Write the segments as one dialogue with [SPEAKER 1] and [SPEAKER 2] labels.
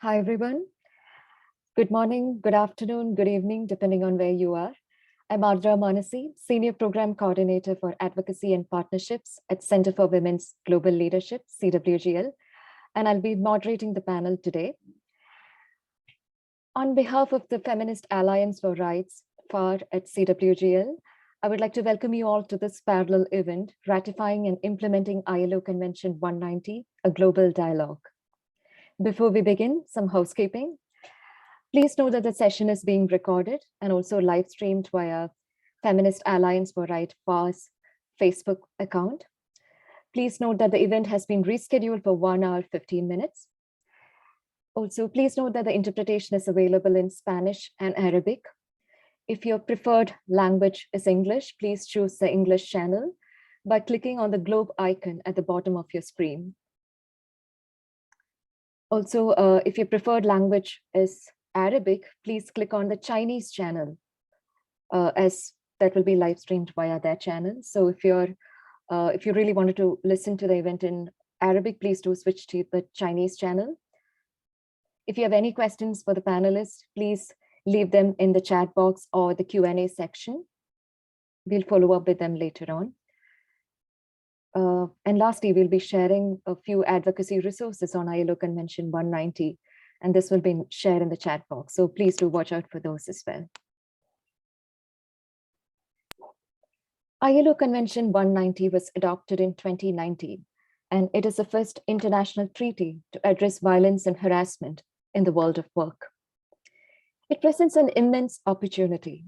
[SPEAKER 1] Hi, everyone. Good morning, good afternoon, good evening, depending on where you are. I'm Ardra Manasi, Senior Program Coordinator for Advocacy and Partnerships at Center for Women's Global Leadership, CWGL, and I'll be moderating the panel today. On behalf of the Feminist Alliance for Rights, FAR at CWGL, I would like to welcome you all to this parallel event, Ratifying and Implementing ILO Convention 190, a Global Dialogue. Before we begin, some housekeeping. Please know that the session is being recorded and also live streamed via Feminist Alliance for Right FAR's Facebook account. Please note that the event has been rescheduled for 1 hour, 15 minutes. Also, please note that the interpretation is available in Spanish and Arabic. If your preferred language is English, please choose the English channel by clicking on the globe icon at the bottom of your screen. Also, if your preferred language is Arabic, please click on the Chinese channel as that will be live streamed via that channel. So if you really wanted to listen to the event in Arabic, please do switch to the Chinese channel. If you have any questions for the panelists, please leave them in the chat box or the Q&A section. We'll follow up with them later on. And lastly, we'll be sharing a few advocacy resources on ILO Convention 190, and this will be shared in the chat box. So please do watch out for those as well. ILO Convention 190 was adopted in 2019, and it is the first international treaty to address violence and harassment in the world of work. It presents an immense opportunity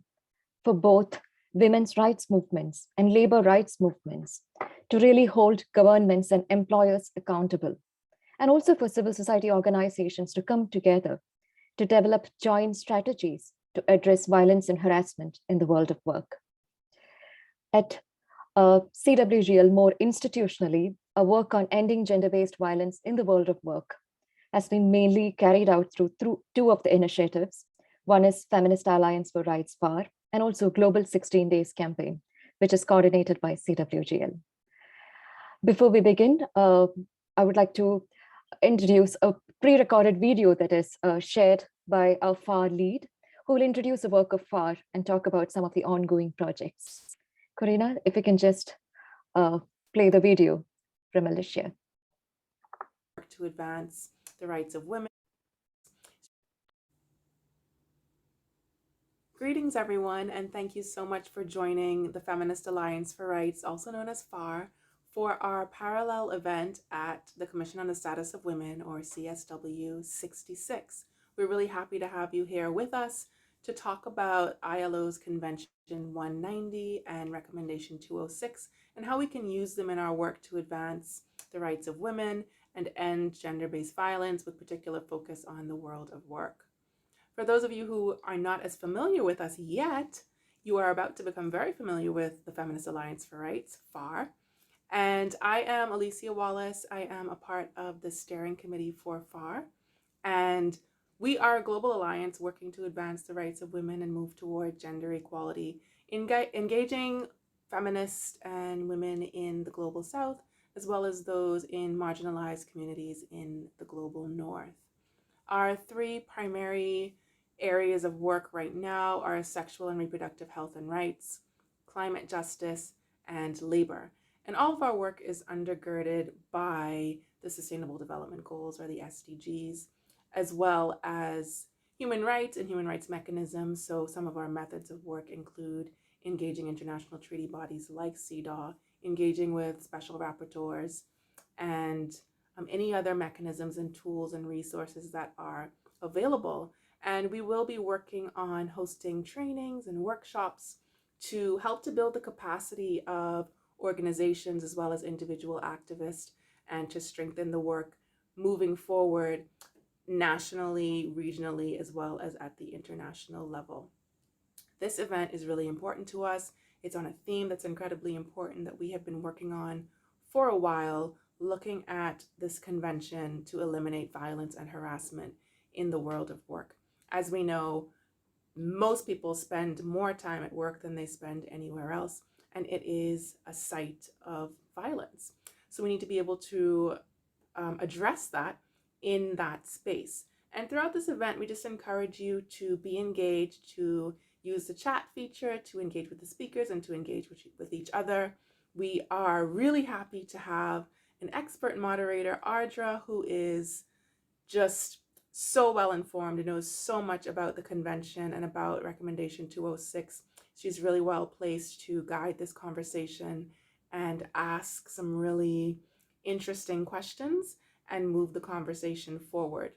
[SPEAKER 1] for both women's rights movements and labor rights movements to really hold governments and employers accountable, and also for civil society organizations to come together to develop joint strategies to address violence and harassment in the world of work. At CWGL, more institutionally, our work on ending gender-based violence in the world of work has been mainly carried out through two of the initiatives. One is Feminist Alliance for Rights FAR, and also Global 16 Days campaign, which is coordinated by CWGL. Before we begin, I would like to introduce a pre-recorded video that is shared by our FAR lead, who will introduce the work of FAR and talk about some of the ongoing projects. Corina, if you can just play the video from Alicia.
[SPEAKER 2] To advance the rights of women. Greetings, everyone, and thank you so much for joining the Feminist Alliance for Rights, also known as FAR, for our parallel event at the Commission on the Status of Women, or CSW 66. We're really happy to have you here with us to talk about ILO's Convention 190 and Recommendation 206 and how we can use them in our work to advance the rights of women and end gender-based violence, with particular focus on the world of work. For those of you who are not as familiar with us yet, you are about to become very familiar with the Feminist Alliance for Rights, FAR. And I am Alicia Wallace. I am a part of the steering committee for FAR. And we are a global alliance working to advance the rights of women and move toward gender equality, engaging feminists and women in the global South, as well as those in marginalized communities in the global North. Our three primary areas of work right now are sexual and reproductive health and rights, climate justice, and labor. And all of our work is undergirded by the Sustainable Development Goals, or the SDGs, as well as human rights and human rights mechanisms. So some of our methods of work include engaging international treaty bodies like CEDAW, engaging with special rapporteurs, and any other mechanisms and tools and resources that are available. And we will be working on hosting trainings and workshops to help to build the capacity of organizations as well as individual activists, and to strengthen the work moving forward nationally, regionally, as well as at the international level. This event is really important to us. It's on a theme that's incredibly important that we have been working on for a while, looking at this convention to eliminate violence and harassment in the world of work. As we know, most people spend more time at work than they spend anywhere else, and it is a site of violence. So we need to be able to address that in that space. And throughout this event, we just encourage you to be engaged, to use the chat feature, to engage with the speakers and to engage with each other. We are really happy to have an expert moderator, Ardra, who is just so well informed and knows so much about the convention and about Recommendation 206. She's really well placed to guide this conversation and ask some really interesting questions and move the conversation forward.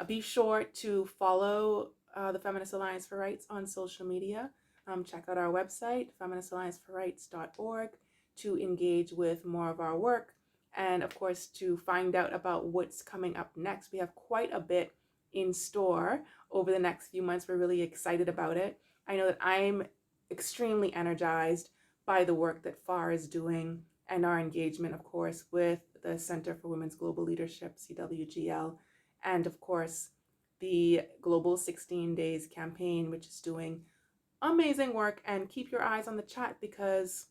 [SPEAKER 2] Be sure to follow the Feminist Alliance for Rights on social media. Check out our website, feministallianceforrights.org, to engage with more of our work and, of course, to find out about what's coming up next. We have quite a bit in store over the next few months. We're really excited about it. I know that I'm extremely energized by the work that FAR is doing and our engagement, of course, with the Center for Women's Global Leadership, CWGL, and of course, the Global 16 Days campaign, which is doing amazing work. And keep your eyes on the chat because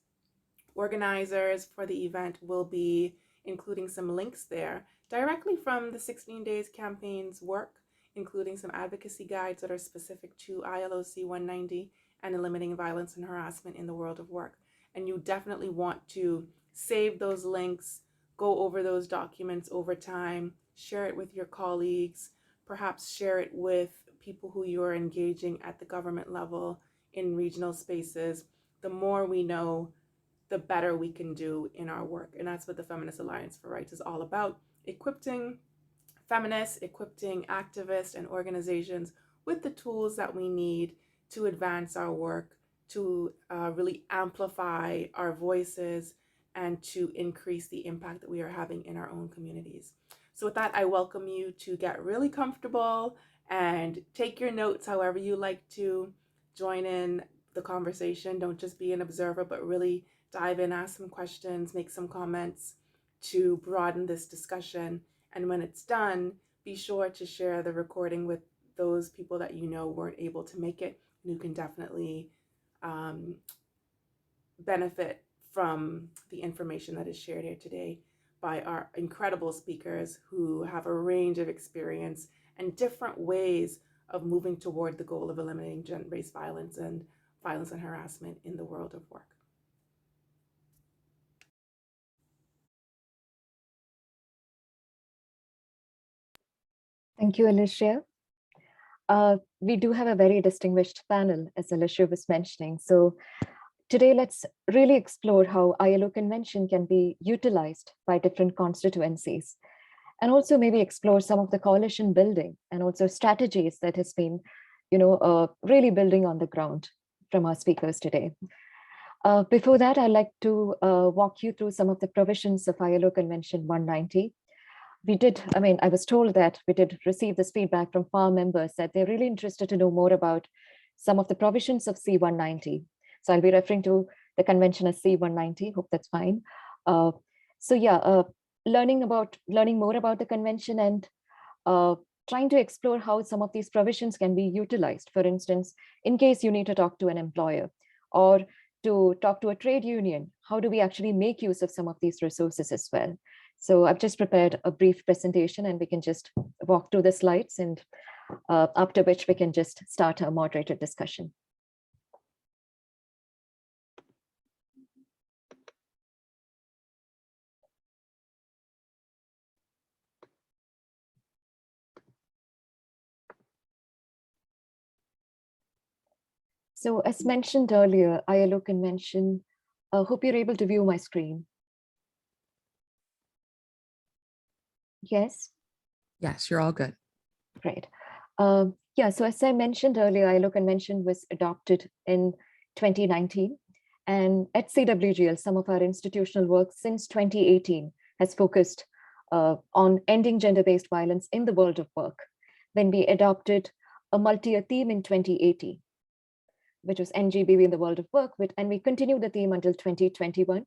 [SPEAKER 2] organizers for the event will be including some links there directly from the 16 Days campaign's work, including some advocacy guides that are specific to ILO C-190 and eliminating violence and harassment in the world of work. And you definitely want to save those links, go over those documents over time, share it with your colleagues, perhaps share it with people who you are engaging at the government level in regional spaces. The more we know, the better we can do in our work. And that's what the Feminist Alliance for Rights is all about, equipping feminists, equipping activists and organizations with the tools that we need to advance our work, to really amplify our voices, and to increase the impact that we are having in our own communities. So with that, I welcome you to get really comfortable and take your notes however you like to join in the conversation. Don't just be an observer, but really dive in, ask some questions, make some comments to broaden this discussion. And when it's done, be sure to share the recording with those people that you know weren't able to make it and who can definitely benefit from the information that is shared here today by our incredible speakers who have a range of experience and different ways of moving toward the goal of eliminating gender-based violence and harassment in the world of work.
[SPEAKER 1] Thank you, Alicia. We do have a very distinguished panel, as Alicia was mentioning. So today, let's really explore how ILO Convention can be utilized by different constituencies, and also maybe explore some of the coalition building and also strategies that has been, really building on the ground from our speakers today. Before that, I'd like to walk you through some of the provisions of ILO Convention 190. I was told that we did receive this feedback from FAR members that they're really interested to know more about some of the provisions of C-190. So I'll be referring to the convention as C-190, hope that's fine. Learning more about the convention and trying to explore how some of these provisions can be utilized. For instance, in case you need to talk to an employer or to talk to a trade union, how do we actually make use of some of these resources as well? So I've just prepared a brief presentation and we can just walk through the slides, and after which we can just start a moderated discussion. So as mentioned earlier, ILO Convention, hope you're able to view my screen. Yes?
[SPEAKER 3] Yes, you're all good.
[SPEAKER 1] Great. So as I mentioned earlier, ILO Convention was adopted in 2019. And at CWGL, some of our institutional work since 2018 has focused on ending gender-based violence in the world of work. When we adopted a multi-year theme in 2018, which was NGBV in the world of work, and we continued the theme until 2021.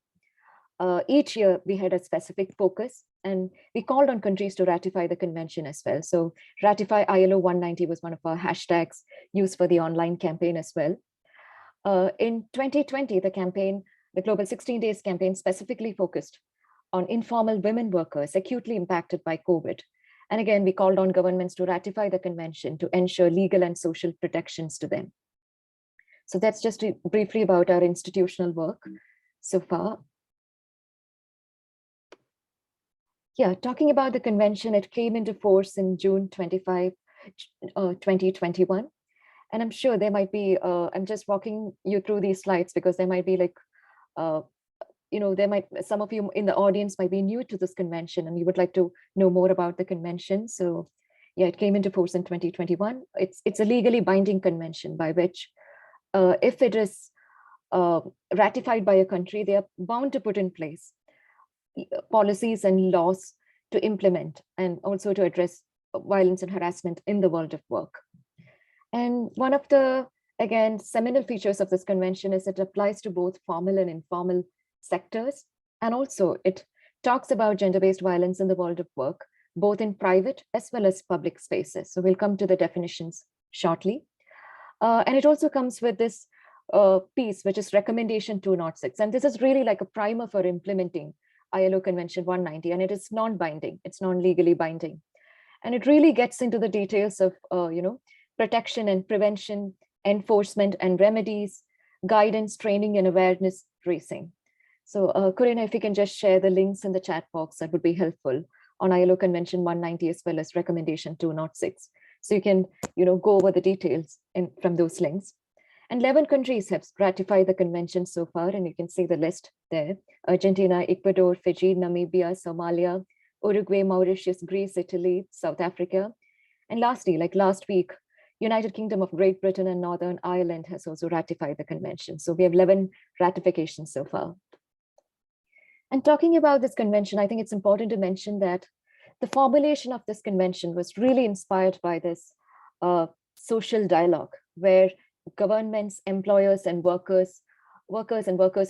[SPEAKER 1] Each year we had a specific focus, and we called on countries to ratify the convention as well. So Ratify ILO 190 was one of our hashtags used for the online campaign as well. In 2020, the Global 16 Days campaign specifically focused on informal women workers acutely impacted by COVID. And again, we called on governments to ratify the convention to ensure legal and social protections to them. So that's just briefly about our institutional work so far. Yeah, talking about the convention, it came into force in June 25, 2021. And I'm sure there might be, I'm just walking you through these slides because there might be like, some of you in the audience might be new to this convention and you would like to know more about the convention. So yeah, it came into force in 2021. It's a legally binding convention by which if it is ratified by a country, they are bound to put in place policies and laws to implement and also to address violence and harassment in the world of work. And one of the, again, seminal features of this convention is it applies to both formal and informal sectors. And also it talks about gender-based violence in the world of work, both in private as well as public spaces. So we'll come to the definitions shortly. And it also comes with this piece, which is recommendation 206. And this is really like a primer for implementing ILO Convention 190, and it is non-binding, it's non-legally binding. And it really gets into the details of, protection and prevention, enforcement and remedies, guidance, training and awareness raising. So Corina, if you can just share the links in the chat box, that would be helpful on ILO Convention 190 as well as recommendation 206. So you can, go over the details from those links. And 11 countries have ratified the convention so far, and you can see the list there: Argentina, Ecuador, Fiji, Namibia, Somalia, Uruguay, Mauritius, Greece, Italy, South Africa. And lastly, like last week, United Kingdom of Great Britain and Northern Ireland has also ratified the convention. So we have 11 ratifications so far. And talking about this convention, I think it's important to mention that the formulation of this convention was really inspired by this social dialogue where governments, employers, and workers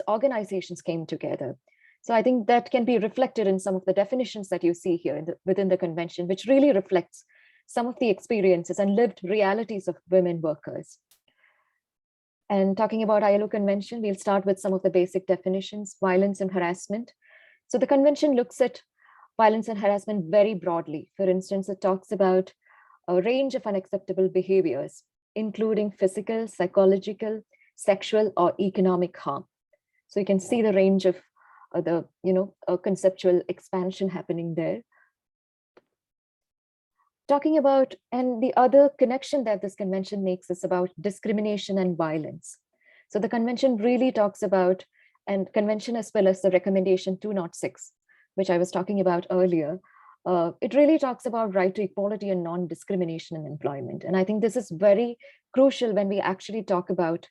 [SPEAKER 1] organizations came together. So I think that can be reflected in some of the definitions that you see here within the convention, which really reflects some of the experiences and lived realities of women workers. And talking about ILO Convention, we'll start with some of the basic definitions: violence and harassment. So the convention looks at violence and harassment very broadly. For instance, it talks about a range of unacceptable behaviors, including physical, psychological, sexual, or economic harm. So you can see the range of the conceptual expansion happening there. Talking about, and the other connection that this convention makes is about discrimination and violence. So the convention really talks about, and convention as well as the recommendation 206, which I was talking about earlier, it really talks about right to equality and non-discrimination in employment. And I think this is very crucial when we actually talk about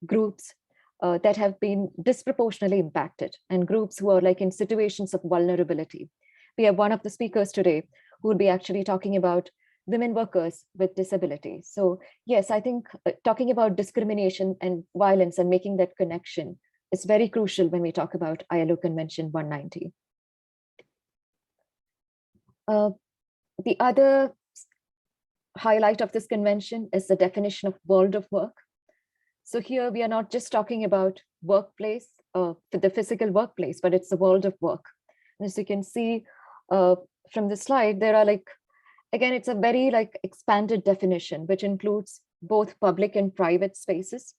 [SPEAKER 1] groups that have been disproportionately impacted and groups who are like in situations of vulnerability. We have one of the speakers today who will be actually talking about women workers with disabilities. So yes, I think talking about discrimination and violence and making that connection is very crucial when we talk about ILO Convention 190. The other highlight of this convention is the definition of world of work. So here we are not just talking about workplace, the physical workplace, but it's the world of work. And as you can see from the slide, there are again, it's a very expanded definition, which includes both public and private spaces.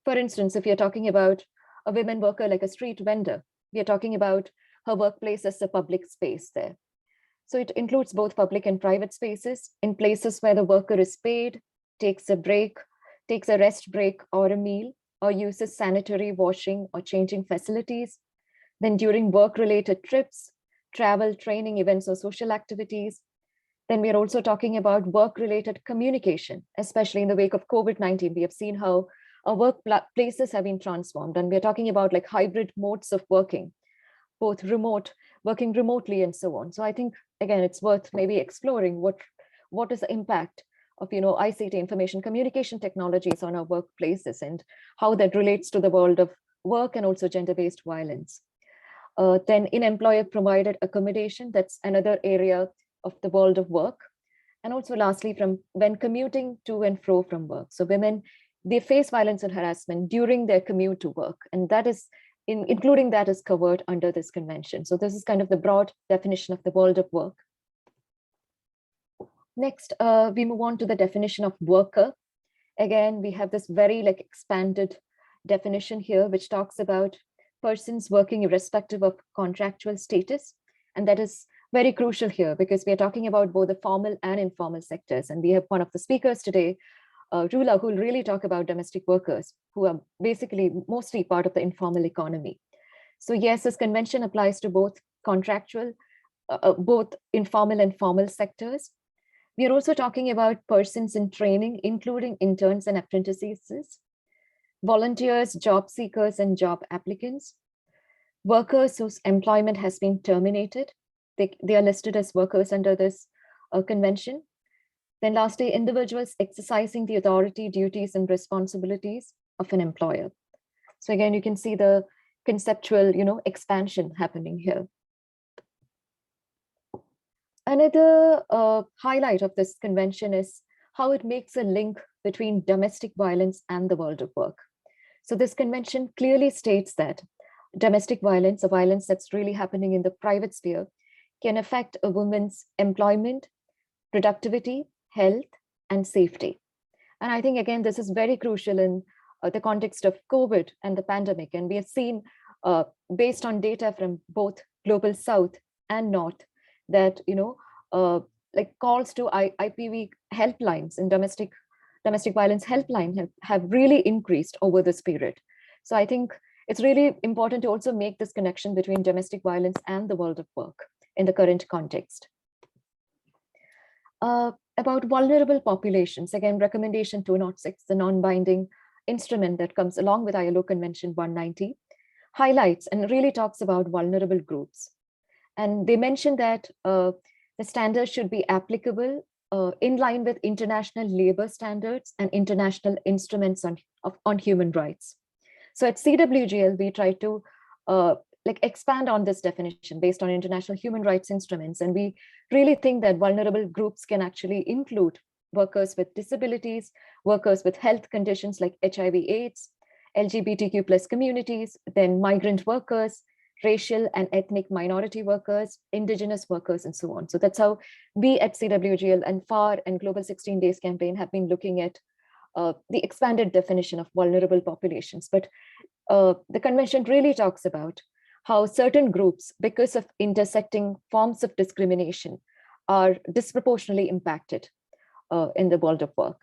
[SPEAKER 1] For instance, if you're talking about a women worker like a street vendor, we are talking about her workplace as a public space there. So it includes both public and private spaces in places where the worker is paid, takes a break, takes a rest break or a meal, or uses sanitary, washing, or changing facilities. Then during work-related trips, travel, training, events, or social activities. Then we are also talking about work-related communication, especially in the wake of COVID-19. We have seen how our workplaces have been transformed, and we're talking about hybrid modes of working, both remote, working remotely, and so on. So I think, again, it's worth maybe exploring what is the impact of ICT, information communication technologies, on our workplaces and how that relates to the world of work and also gender-based violence. Then in employer provided accommodation, that's another area of the world of work. And also lastly, from when commuting to and fro from work. So women, they face violence and harassment during their commute to work. And that is, including that is covered under this convention. So this is kind of the broad definition of the world of work. Next, we move on to the definition of worker. Again, we have this very expanded definition here, which talks about persons working irrespective of contractual status. And that is very crucial here because we are talking about both the formal and informal sectors. And we have one of the speakers today, Rula, who will really talk about domestic workers, who are basically mostly part of the informal economy. So yes, this convention applies to both contractual, both informal and formal sectors. We are also talking about persons in training, including interns and apprentices, volunteers, job seekers, and job applicants, workers whose employment has been terminated. They are listed as workers under this convention. Then lastly, individuals exercising the authority, duties, and responsibilities of an employer. So again, you can see the conceptual, expansion happening here. Another highlight of this convention is how it makes a link between domestic violence and the world of work. So this convention clearly states that domestic violence, a violence that's really happening in the private sphere, can affect a woman's employment, productivity, health, and safety. And I think, again, this is very crucial in the context of COVID and the pandemic. And we have seen, based on data from both Global South and North, that calls to IPV helplines and domestic violence helpline have really increased over this period. So I think it's really important to also make this connection between domestic violence and the world of work in the current context. About vulnerable populations, again, recommendation 206, the non-binding instrument that comes along with ILO Convention 190, highlights and really talks about vulnerable groups. And they mention that the standards should be applicable in line with international labor standards and international instruments on human rights. So at CWGL, we try to expand on this definition based on international human rights instruments. And we really think that vulnerable groups can actually include workers with disabilities, workers with health conditions like HIV/AIDS, LGBTQ plus communities, then migrant workers, racial and ethnic minority workers, indigenous workers, and so on. So that's how we at CWGL and FAR and Global 16 Days Campaign have been looking at the expanded definition of vulnerable populations. But the convention really talks about how certain groups, because of intersecting forms of discrimination, are disproportionately impacted in the world of work.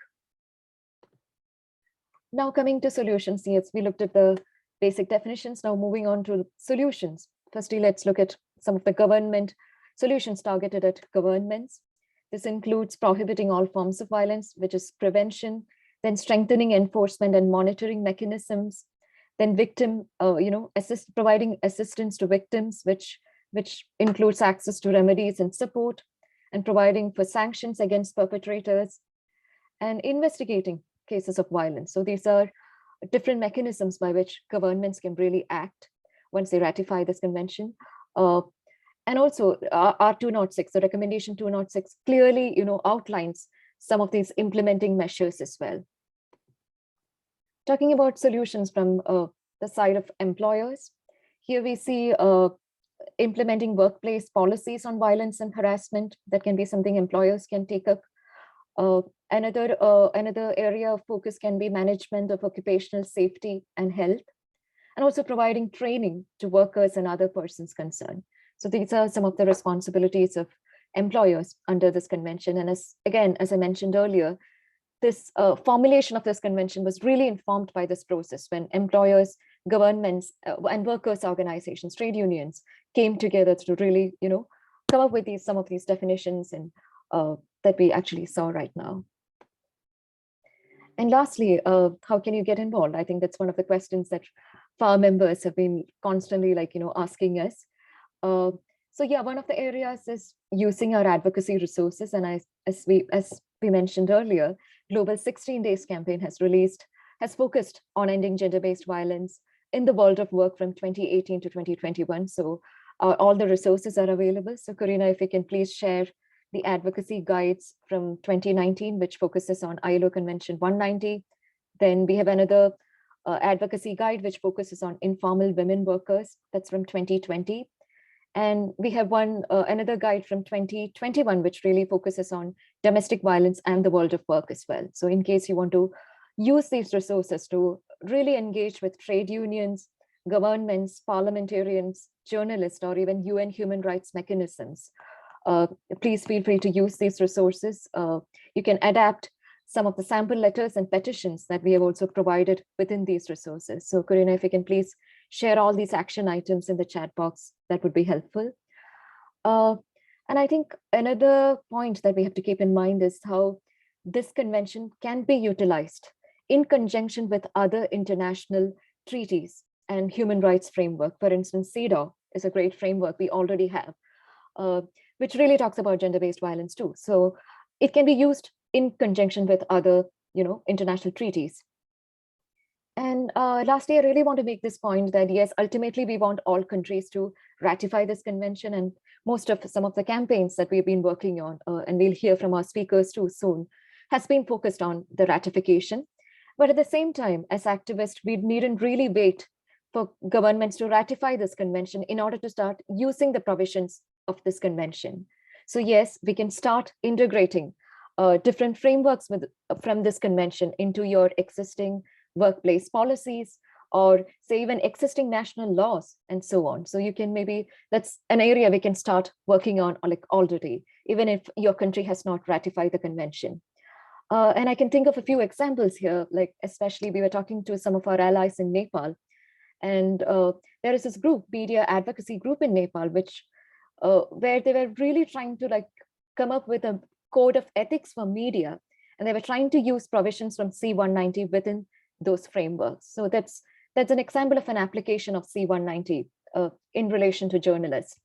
[SPEAKER 1] Now coming to solutions, yes, we looked at the basic definitions. Now moving on to solutions. Firstly, let's look at some of the government solutions targeted at governments. This includes prohibiting all forms of violence, which is prevention, then strengthening enforcement and monitoring mechanisms, then providing assistance to victims, which includes access to remedies and support, and providing for sanctions against perpetrators, and investigating cases of violence. So these are different mechanisms by which governments can really act once they ratify this convention. And also R206, the recommendation 206 clearly outlines some of these implementing measures as well. Talking about solutions from the side of employers, here we see implementing workplace policies on violence and harassment. That can be something employers can take up. Another area of focus can be management of occupational safety and health, and also providing training to workers and other persons concerned. So these are some of the responsibilities of employers under this convention. And as I mentioned earlier, this formulation of this convention was really informed by this process when employers, governments, and workers' organizations, trade unions came together to really, come up with some of these definitions and that we actually saw right now. And lastly, how can you get involved? I think that's one of the questions that FAR members have been constantly asking us. So yeah, one of the areas is using our advocacy resources. And as we mentioned earlier, Global 16 Days Campaign has focused on ending gender-based violence in the world of work from 2018 to 2021. So all the resources are available. So Karina, if you can please share the advocacy guides from 2019, which focuses on ILO Convention 190. Then we have another advocacy guide, which focuses on informal women workers. That's from 2020. And we have another guide from 2021, which really focuses on domestic violence and the world of work as well. So in case you want to use these resources to really engage with trade unions, governments, parliamentarians, journalists, or even UN human rights mechanisms, uh, please feel free to use these resources. You can adapt some of the sample letters and petitions that we have also provided within these resources. So Corina, if you can please share all these action items in the chat box, that would be helpful. Uh, and I think another point that we have to keep in mind is how this convention can be utilized in conjunction with other international treaties and human rights framework. For instance, CEDAW is a great framework we already have, which really talks about gender-based violence too. So it can be used in conjunction with other, international treaties. And lastly, I really want to make this point that yes, ultimately we want all countries to ratify this convention, and some of the campaigns that we've been working on, and we'll hear from our speakers too soon, has been focused on the ratification. But at the same time, as activists, we needn't really wait for governments to ratify this convention in order to start using the provisions of this convention. So yes, we can start integrating different frameworks from this convention into your existing workplace policies, or say even existing national laws and so on. So you can that's an area we can start working on like already, even if your country has not ratified the convention. And I can think of a few examples here, like especially we were talking to some of our allies in Nepal, and there is this group, media advocacy group in Nepal, which where they were really trying to come up with a code of ethics for media, and they were trying to use provisions from C190 within those frameworks. So that's an example of an application of C190 in relation to journalists.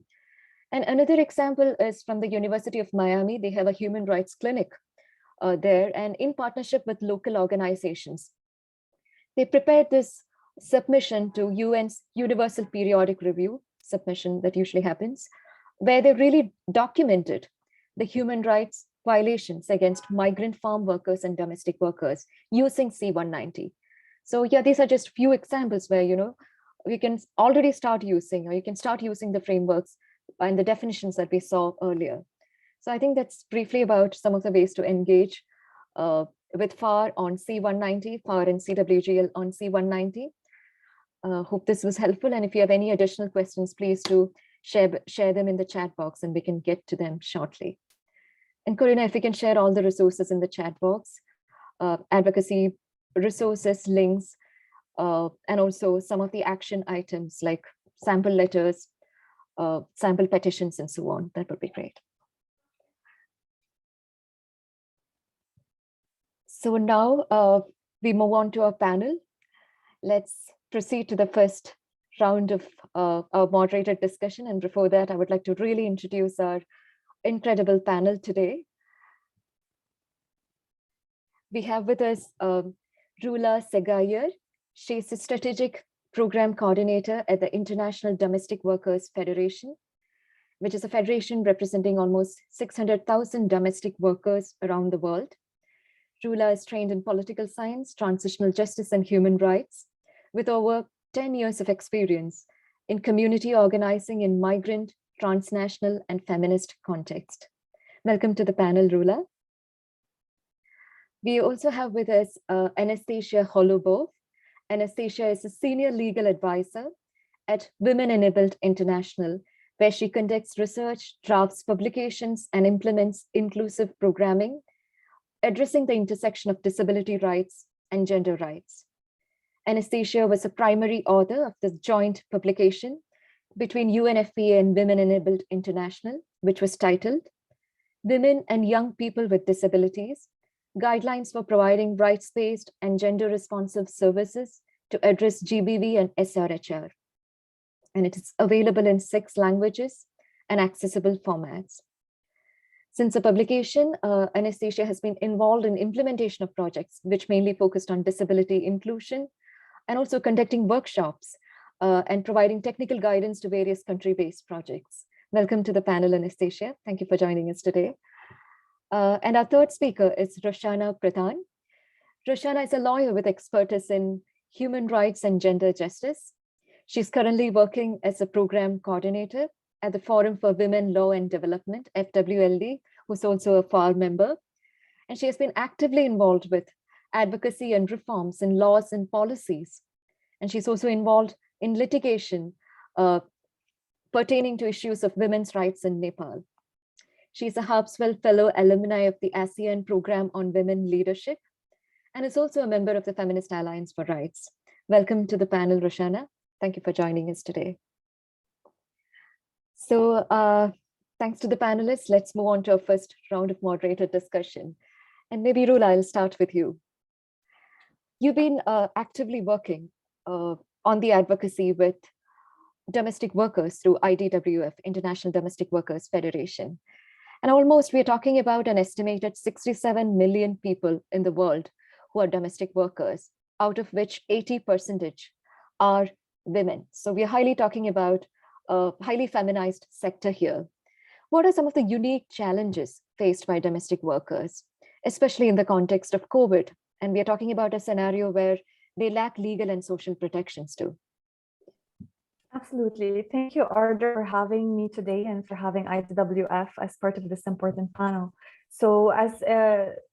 [SPEAKER 1] And another example is from the University of Miami. They have a human rights clinic there, and in partnership with local organizations, they prepared this submission to UN's Universal Periodic Review submission that usually happens, where they really documented the human rights violations against migrant farm workers and domestic workers using C190. So yeah, these are just few examples where, we can already start using, or you can start using the frameworks and the definitions that we saw earlier. So I think that's briefly about some of the ways to engage with FAR on C190, FAR and CWGL on C190. Hope this was helpful. And if you have any additional questions, please do share them in the chat box and we can get to them shortly. And Corina, if you can share all the resources in the chat box, advocacy resources, links, and also some of the action items like sample letters, sample petitions, and so on, that would be great. So now we move on to our panel. Let's proceed to the first round of our moderated discussion. And before that, I would like to really introduce our incredible panel today. We have with us Rula Segayer. She's a strategic program coordinator at the International Domestic Workers Federation, which is a federation representing almost 600,000 domestic workers around the world. Rula is trained in political science, transitional justice, and human rights, with over 10 years of experience in community organizing in migrant, transnational, and feminist context. Welcome to the panel, Rula. We also have with us Anastasia Holubov. Anastasia is a senior legal advisor at Women Enabled International, where she conducts research, drafts publications, and implements inclusive programming, addressing the intersection of disability rights and gender rights. Anastasia was a primary author of the joint publication between UNFPA and Women Enabled International, which was titled Women and Young People with Disabilities, Guidelines for Providing Rights-Based and Gender-Responsive Services to Address GBV and SRHR. And it is available in 6 languages and accessible formats. Since the publication, Anastasia has been involved in implementation of projects which mainly focused on disability inclusion, and also conducting workshops and providing technical guidance to various country-based projects. Welcome to the panel, Anastasia. Thank you for joining us today. And our third speaker is Roshana Pradhan. Roshana is a lawyer with expertise in human rights and gender justice. She's currently working as a program coordinator at the Forum for Women, Law and Development, FWLD, who's also a FAR member. And she has been actively involved with advocacy and reforms in laws and policies. And she's also involved in litigation pertaining to issues of women's rights in Nepal. She's a Harpswell Fellow alumni of the ASEAN Program on Women Leadership and is also a member of the Feminist Alliance for Rights. Welcome to the panel, Roshana. Thank you for joining us today. So thanks to the panelists, let's move on to our first round of moderated discussion. And maybe Rula, I'll start with you. You've been actively working on the advocacy with domestic workers through IDWF, International Domestic Workers Federation. And almost we're talking about an estimated 67 million people in the world who are domestic workers, out of which 80% are women. So we're highly talking about a highly feminized sector here. What are some of the unique challenges faced by domestic workers, especially in the context of COVID? And we're talking about a scenario where they lack legal and social protections too.
[SPEAKER 3] Absolutely. Thank you, Ardra, for having me today and for having IWF as part of this important panel. So as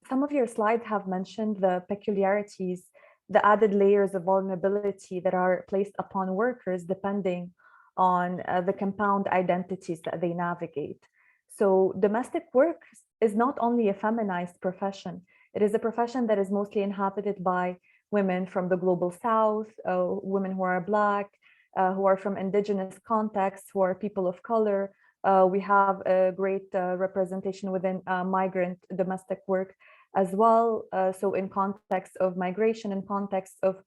[SPEAKER 3] some of your slides have mentioned, the peculiarities, the added layers of vulnerability that are placed upon workers depending on the compound identities that they navigate. So domestic work is not only a feminized profession, it is a profession that is mostly inhabited by women from the global South, women who are Black, who are from indigenous contexts, who are people of color. We have a great representation within migrant domestic work as well. So in context of migration, in context of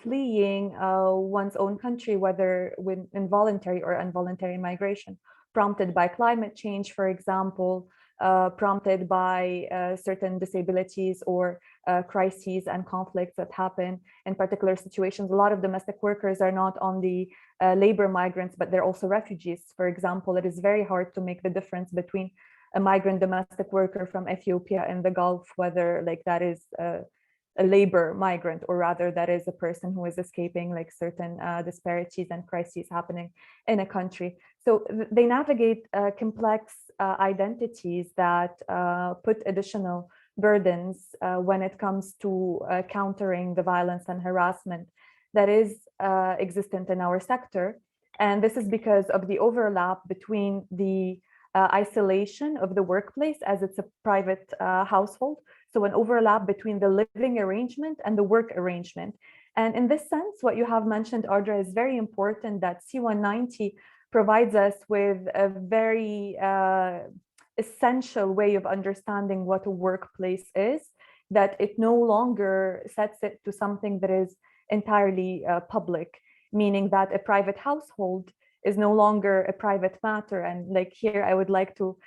[SPEAKER 3] fleeing one's own country, whether with involuntary or involuntary migration, prompted by climate change, for example, prompted by certain disabilities or crises and conflicts that happen in particular situations. A lot of domestic workers are not only labor migrants, but they're also refugees. For example, it is very hard to make the difference between a migrant domestic worker from Ethiopia in the Gulf, whether like that is a labor migrant, or rather that is a person who is escaping like certain disparities and crises happening in a country. So they navigate complex identities that put additional burdens when it comes to countering the violence and harassment that is existent in our sector. And this is because of the overlap between the isolation of the workplace, as it's a private household. So an overlap between the living arrangement and the work arrangement. And in this sense, what you have mentioned, Ardra, is very important, that C190 provides us with a very essential way of understanding what a workplace is, that it no longer sets it to something that is entirely public, meaning that a private household is no longer a private matter. And like here, I would like to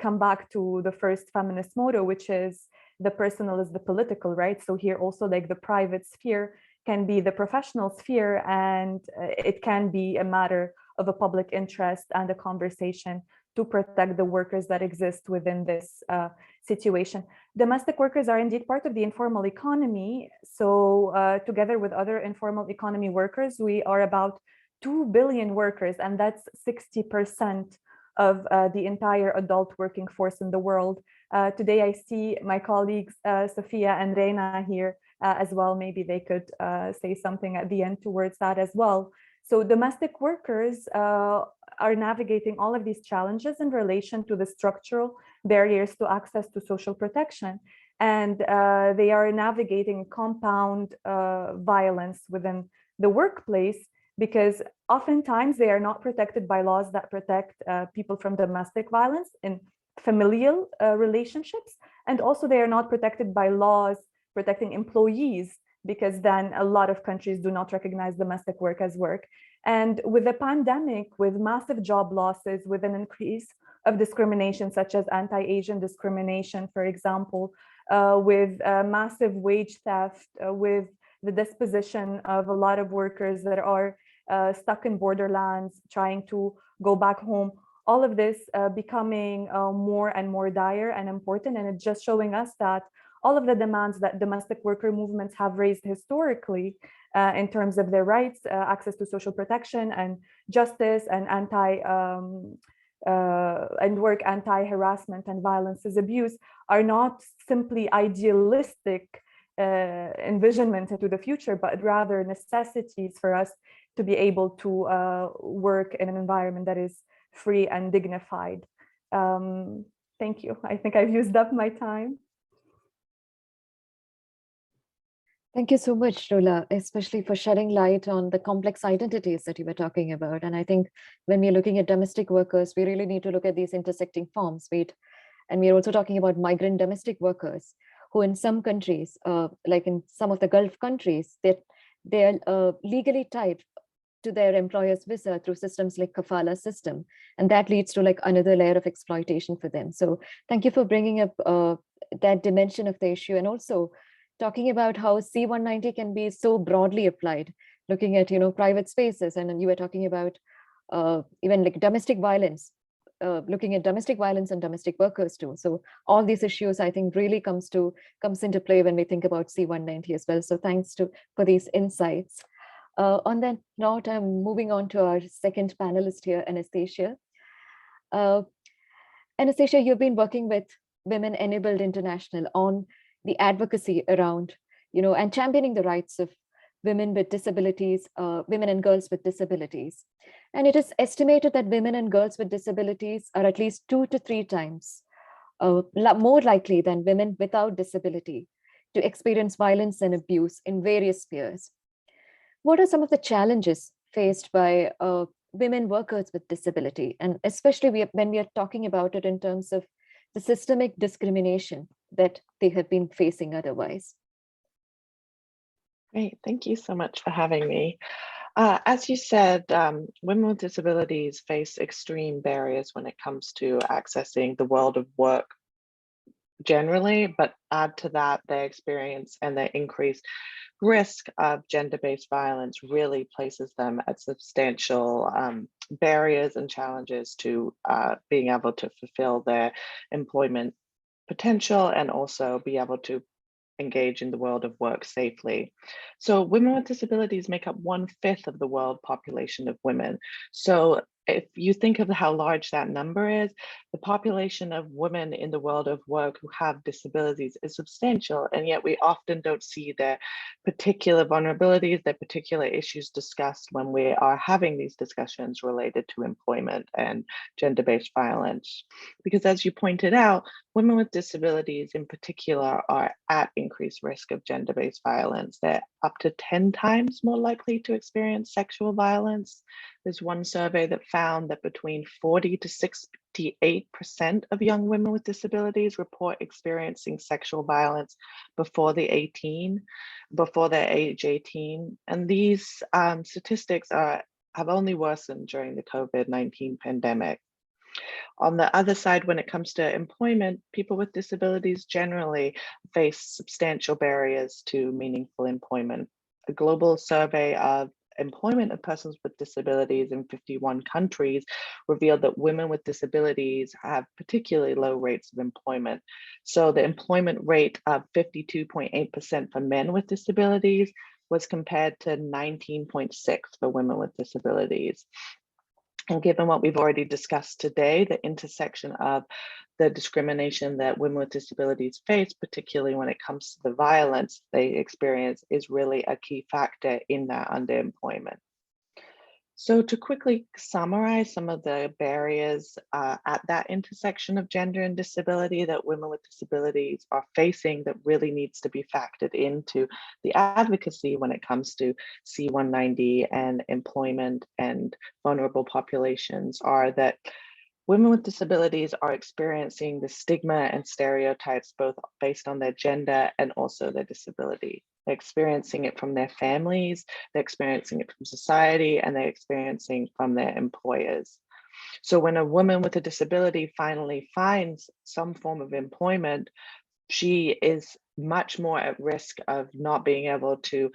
[SPEAKER 3] come back to the first feminist motto, which is the personal is the political, right? So here also like the private sphere can be the professional sphere, and it can be a matter of a public interest and a conversation to protect the workers that exist within this situation. Domestic workers are indeed part of the informal economy. So together with other informal economy workers, we are about 2 billion workers, and that's 60% of the entire adult working force in the world. Today, I see my colleagues, Sophia and Reina here as well. Maybe they could say something at the end towards that as well. So domestic workers are navigating all of these challenges in relation to the structural barriers to access to social protection. And they are navigating compound violence within the workplace, because oftentimes they are not protected by laws that protect people from domestic violence in familial relationships. And also they are not protected by laws protecting employees, because then a lot of countries do not recognize domestic work as work. And with the pandemic, with massive job losses, with an increase of discrimination, such as anti-Asian discrimination, for example, with massive wage theft, with the disposition of a lot of workers that are stuck in borderlands, trying to go back home, all of this becoming more and more dire and important. And it's just showing us that all of the demands that domestic worker movements have raised historically in terms of their rights, access to social protection and justice, and work anti-harassment and violence as abuse, are not simply idealistic envisionment into the future, but rather necessities for us to be able to work in an environment that is free and dignified. Thank you. I think I've used up my time.
[SPEAKER 1] Thank you so much, Rola, especially for shedding light on the complex identities that you were talking about. And I think when we're looking at domestic workers, we really need to look at these intersecting forms. And we're also talking about migrant domestic workers who in some countries, like in some of the Gulf countries, they're legally tied to their employer's visa through systems like kafala system. And that leads to like another layer of exploitation for them. So thank you for bringing up that dimension of the issue, and also talking about how C-190 can be so broadly applied, looking at, private spaces. And you were talking about even like domestic violence, looking at domestic violence and domestic workers too. So all these issues, I think, really comes into play when we think about C-190 as well. So thanks for these insights. On that note, I'm moving on to our second panelist here, Anastasia. Anastasia, you've been working with Women Enabled International on the advocacy around, and championing the rights of women with disabilities, women and girls with disabilities. And it is estimated that women and girls with disabilities are at least 2 to 3 times more likely than women without disability to experience violence and abuse in various spheres. What are some of the challenges faced by women workers with disability? And especially when we are talking about it in terms of the systemic discrimination that they have been facing otherwise.
[SPEAKER 4] Great, thank you so much for having me. As you said, women with disabilities face extreme barriers when it comes to accessing the world of work generally, but add to that their experience and their increased risk of gender-based violence really places them at substantial barriers and challenges to being able to fulfill their employment potential and also be able to engage in the world of work safely. So women with disabilities make up 1/5 of the world population of women. So if you think of how large that number is, the population of women in the world of work who have disabilities is substantial, and yet we often don't see their particular vulnerabilities, their particular issues discussed when we are having these discussions related to employment and gender-based violence. Because as you pointed out, women with disabilities in particular are at increased risk of gender-based violence. They're up to 10 times more likely to experience sexual violence. There's one survey that found that between 40 to 68% of young women with disabilities report experiencing sexual violence before their age 18. And these statistics have only worsened during the COVID-19 pandemic. On the other side, when it comes to employment, people with disabilities generally face substantial barriers to meaningful employment. A global survey of employment of persons with disabilities in 51 countries revealed that women with disabilities have particularly low rates of employment. So the employment rate of 52.8% for men with disabilities was compared to 19.6% for women with disabilities. And given what we've already discussed today, the intersection of the discrimination that women with disabilities face, particularly when it comes to the violence they experience, is really a key factor in that underemployment. So to quickly summarize some of the barriers at that intersection of gender and disability that women with disabilities are facing that really needs to be factored into the advocacy when it comes to C-190 and employment and vulnerable populations are that women with disabilities are experiencing the stigma and stereotypes both based on their gender and also their disability. They're experiencing it from their families, they're experiencing it from society, and they're experiencing from their employers. So when a woman with a disability finally finds some form of employment, she is much more at risk of not being able to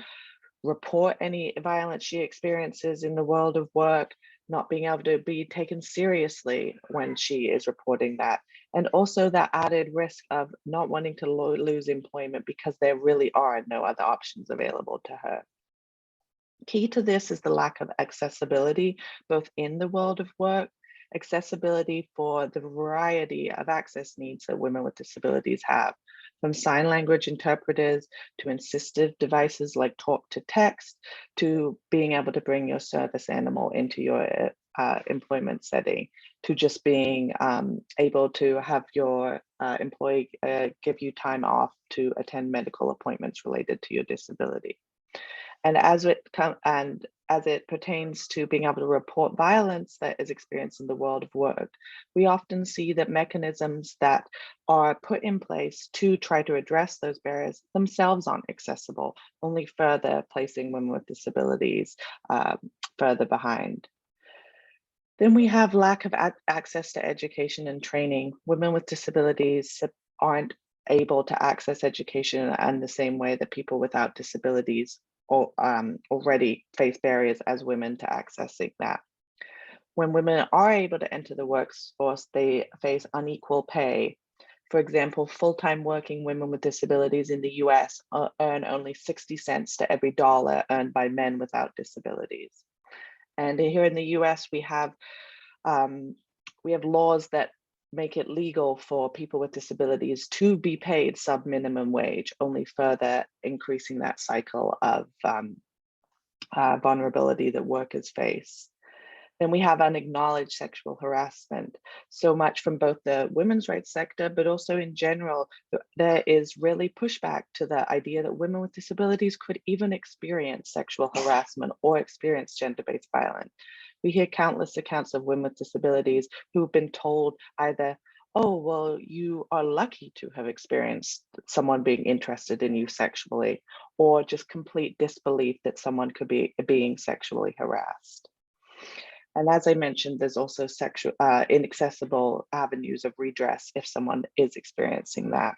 [SPEAKER 4] report any violence she experiences in the world of work. not being able to be taken seriously when she is reporting that. And also that added risk of not wanting to lose employment because there really are no other options available to her. Key to this is the lack of accessibility, both in the world of work, accessibility for the variety of access needs that women with disabilities have, from sign language interpreters to assistive devices like talk to text, to being able to bring your service animal into your employment setting, to just being able to have your employee give you time off to attend medical appointments related to your disability. And as it pertains to being able to report violence that is experienced in the world of work, we often see that mechanisms that are put in place to try to address those barriers themselves aren't accessible, only further placing women with disabilities further behind. Then we have lack of access to education and training. Women with disabilities aren't able to access education in the same way that people without disabilities already face barriers as women to accessing that. When women are able to enter the workforce, they face unequal pay. For example, full-time working women with disabilities in the US earn only 60 cents to every dollar earned by men without disabilities. And here in the US, we have laws that make it legal for people with disabilities to be paid sub-minimum wage, only further increasing that cycle of vulnerability that workers face. Then we have unacknowledged sexual harassment, so much from both the women's rights sector, but also in general, there is really pushback to the idea that women with disabilities could even experience sexual harassment or experience gender-based violence. We hear countless accounts of women with disabilities who've been told either, oh, well, you are lucky to have experienced someone being interested in you sexually, or just complete disbelief that someone could be being sexually harassed. And as I mentioned, there's also inaccessible avenues of redress if someone is experiencing that.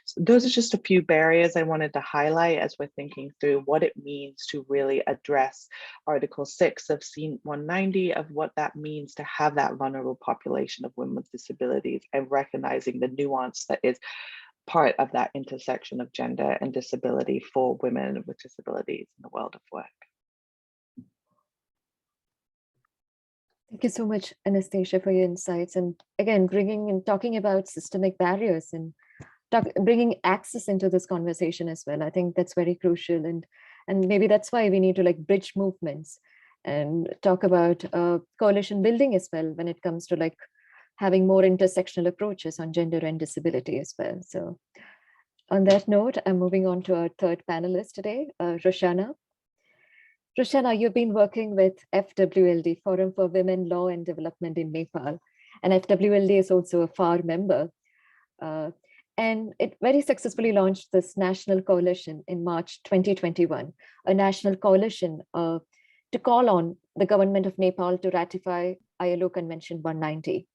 [SPEAKER 4] So those are just a few barriers I wanted to highlight as we're thinking through what it means to really address Article 6 of C-190, of what that means to have that vulnerable population of women with disabilities, and recognizing the nuance that is part of that intersection of gender and disability for women with disabilities in the world of work.
[SPEAKER 1] Thank you so much, Anastasia, for your insights. And again, talking about systemic barriers and bringing access into this conversation as well. I think that's very crucial. And maybe that's why we need to bridge movements and talk about coalition building as well when it comes to having more intersectional approaches on gender and disability as well. So on that note, I'm moving on to our third panelist today, Roshana. Roshana, you've been working with FWLD, Forum for Women, Law and Development in Nepal. And FWLD is also a FAR member. And it very successfully launched this national coalition in March 2021, a national coalition to call on the government of Nepal to ratify ILO Convention 190.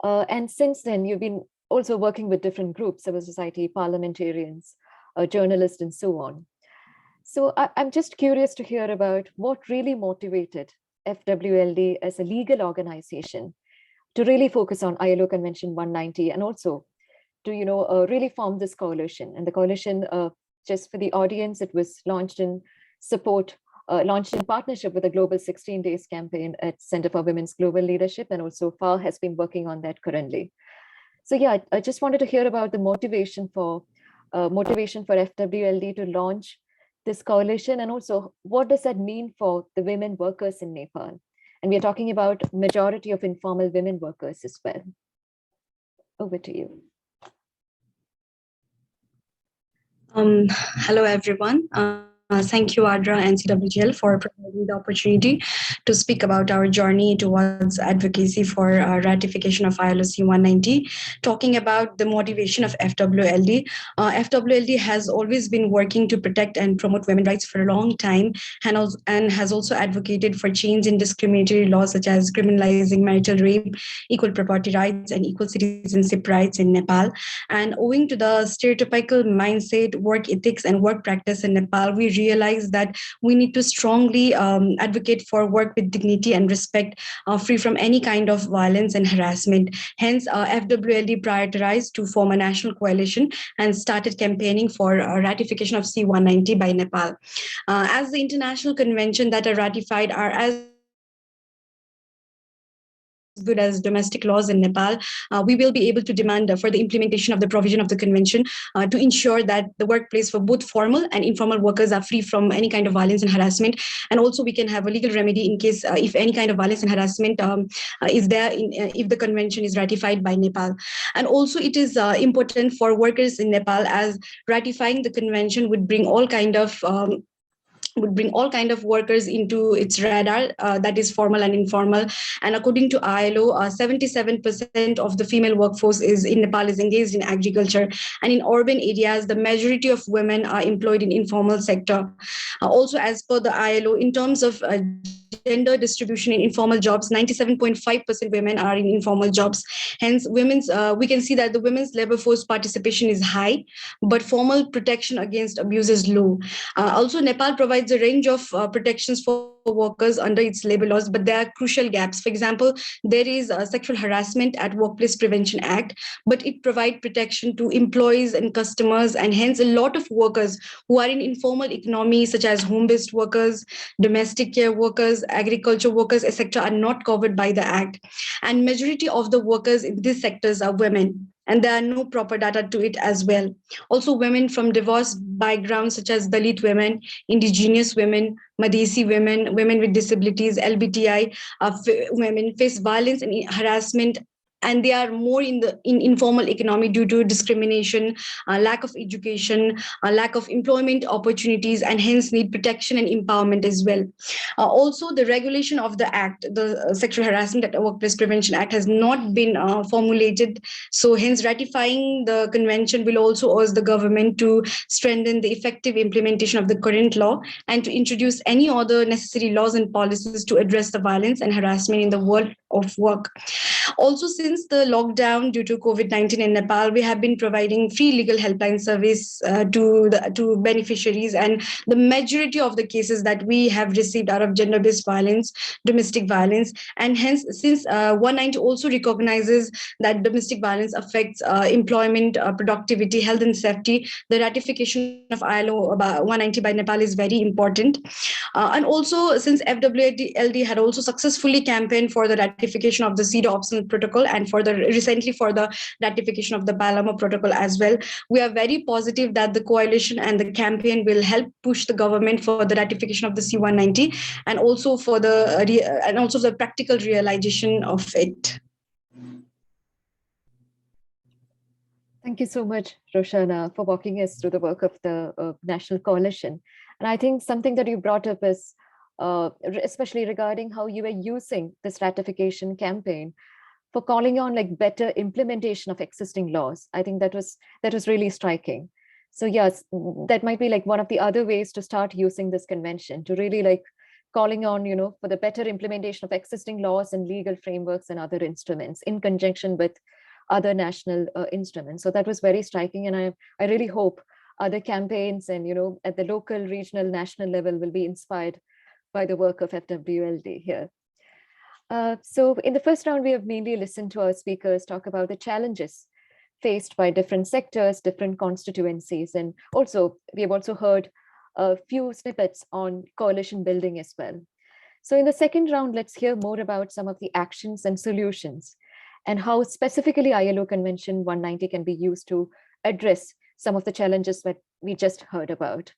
[SPEAKER 1] And since then, you've been also working with different groups, civil society, parliamentarians, journalists, and so on. So I'm just curious to hear about what really motivated FWLD as a legal organization to really focus on ILO Convention 190 and also to really form this coalition. And the coalition, just for the audience, it was launched in partnership with the Global 16 Days campaign at Center for Women's Global Leadership, and also FAR has been working on that currently. So yeah, I just wanted to hear about the motivation for FWLD to launch this coalition, and also what does that mean for the women workers in Nepal? And we're talking about majority of informal women workers as well. Over to you.
[SPEAKER 5] Hello, everyone. Thank you, ADRA and CWGL, for providing the opportunity to speak about our journey towards advocacy for ratification of ILO C-190. Talking about the motivation of FWLD. FWLD has always been working to protect and promote women's rights for a long time, and has also advocated for change in discriminatory laws such as criminalizing marital rape, equal property rights, and equal citizenship rights in Nepal. And owing to the stereotypical mindset, work ethics, and work practice in Nepal, we realized that we need to strongly advocate for work with dignity and respect, free from any kind of violence and harassment. Hence, FWLD prioritized to form a national coalition and started campaigning for ratification of C-190 by Nepal. As the international convention that are ratified are as good as domestic laws in Nepal, we will be able to demand for the implementation of the provision of the convention to ensure that the workplace for both formal and informal workers are free from any kind of violence and harassment. And also we can have a legal remedy in case if any kind of violence and harassment is there if the convention is ratified by Nepal. And also it is important for workers in Nepal, as ratifying the convention would bring all kind of workers into its radar, that is formal and informal. And according to ILO, 77% of the female workforce is in Nepal is engaged in agriculture, and in urban areas the majority of women are employed in informal sector. Also, as per the ILO, in terms of gender distribution in informal jobs, 97.5% women are in informal jobs. Hence, we can see that the women's labor force participation is high, but formal protection against abuse is low. Also, Nepal provides a range of protections for workers under its labor laws, but there are crucial gaps. For example, there is Sexual Harassment at Workplace Prevention Act, but it provides protection to employees and customers, and hence a lot of workers who are in informal economy, such as home-based workers, domestic care workers, agriculture workers, etc., are not covered by the act. And majority of the workers in these sectors are women, and there are no proper data to it as well. Also, women from diverse backgrounds such as Dalit women, indigenous women, Madhesi women, women with disabilities, LBTI women face violence and harassment, and they are more in informal economy due to discrimination, lack of education, lack of employment opportunities, and hence need protection and empowerment as well. Also, the regulation of the act, the Sexual Harassment at Workplace Prevention Act, has not been formulated. So hence ratifying the convention will also urge the government to strengthen the effective implementation of the current law and to introduce any other necessary laws and policies to address the violence and harassment in the world of work. Also, since the lockdown due to COVID-19 in Nepal, we have been providing free legal helpline service to beneficiaries, and the majority of the cases that we have received are of gender-based violence, domestic violence, and hence, since 190 also recognizes that domestic violence affects employment, productivity, health, and safety, the ratification of ILO 190 by Nepal is very important. And also, since FWLD had also successfully campaigned for the ratification of the CEDAW optional protocol and recently for the ratification of the Palermo protocol as well, we are very positive that the coalition and the campaign will help push the government for the ratification of the C-190 and also for the practical realization of it.
[SPEAKER 1] Thank you so much, Roshana, for walking us through the work of the National Coalition. And I think something that you brought up is, especially regarding how you were using this ratification campaign for calling on like better implementation of existing laws. I think that was really striking. So yes, that might be like one of the other ways to start using this convention, to really like calling on, for the better implementation of existing laws and legal frameworks and other instruments in conjunction with other national instruments. So that was very striking. And I really hope other campaigns and, at the local, regional, national level will be inspired by the work of FWLD here. So in the first round, we have mainly listened to our speakers talk about the challenges faced by different sectors, different constituencies. And also, we have also heard a few snippets on coalition building as well. So in the second round, let's hear more about some of the actions and solutions and how specifically ILO Convention 190 can be used to address some of the challenges that we just heard about.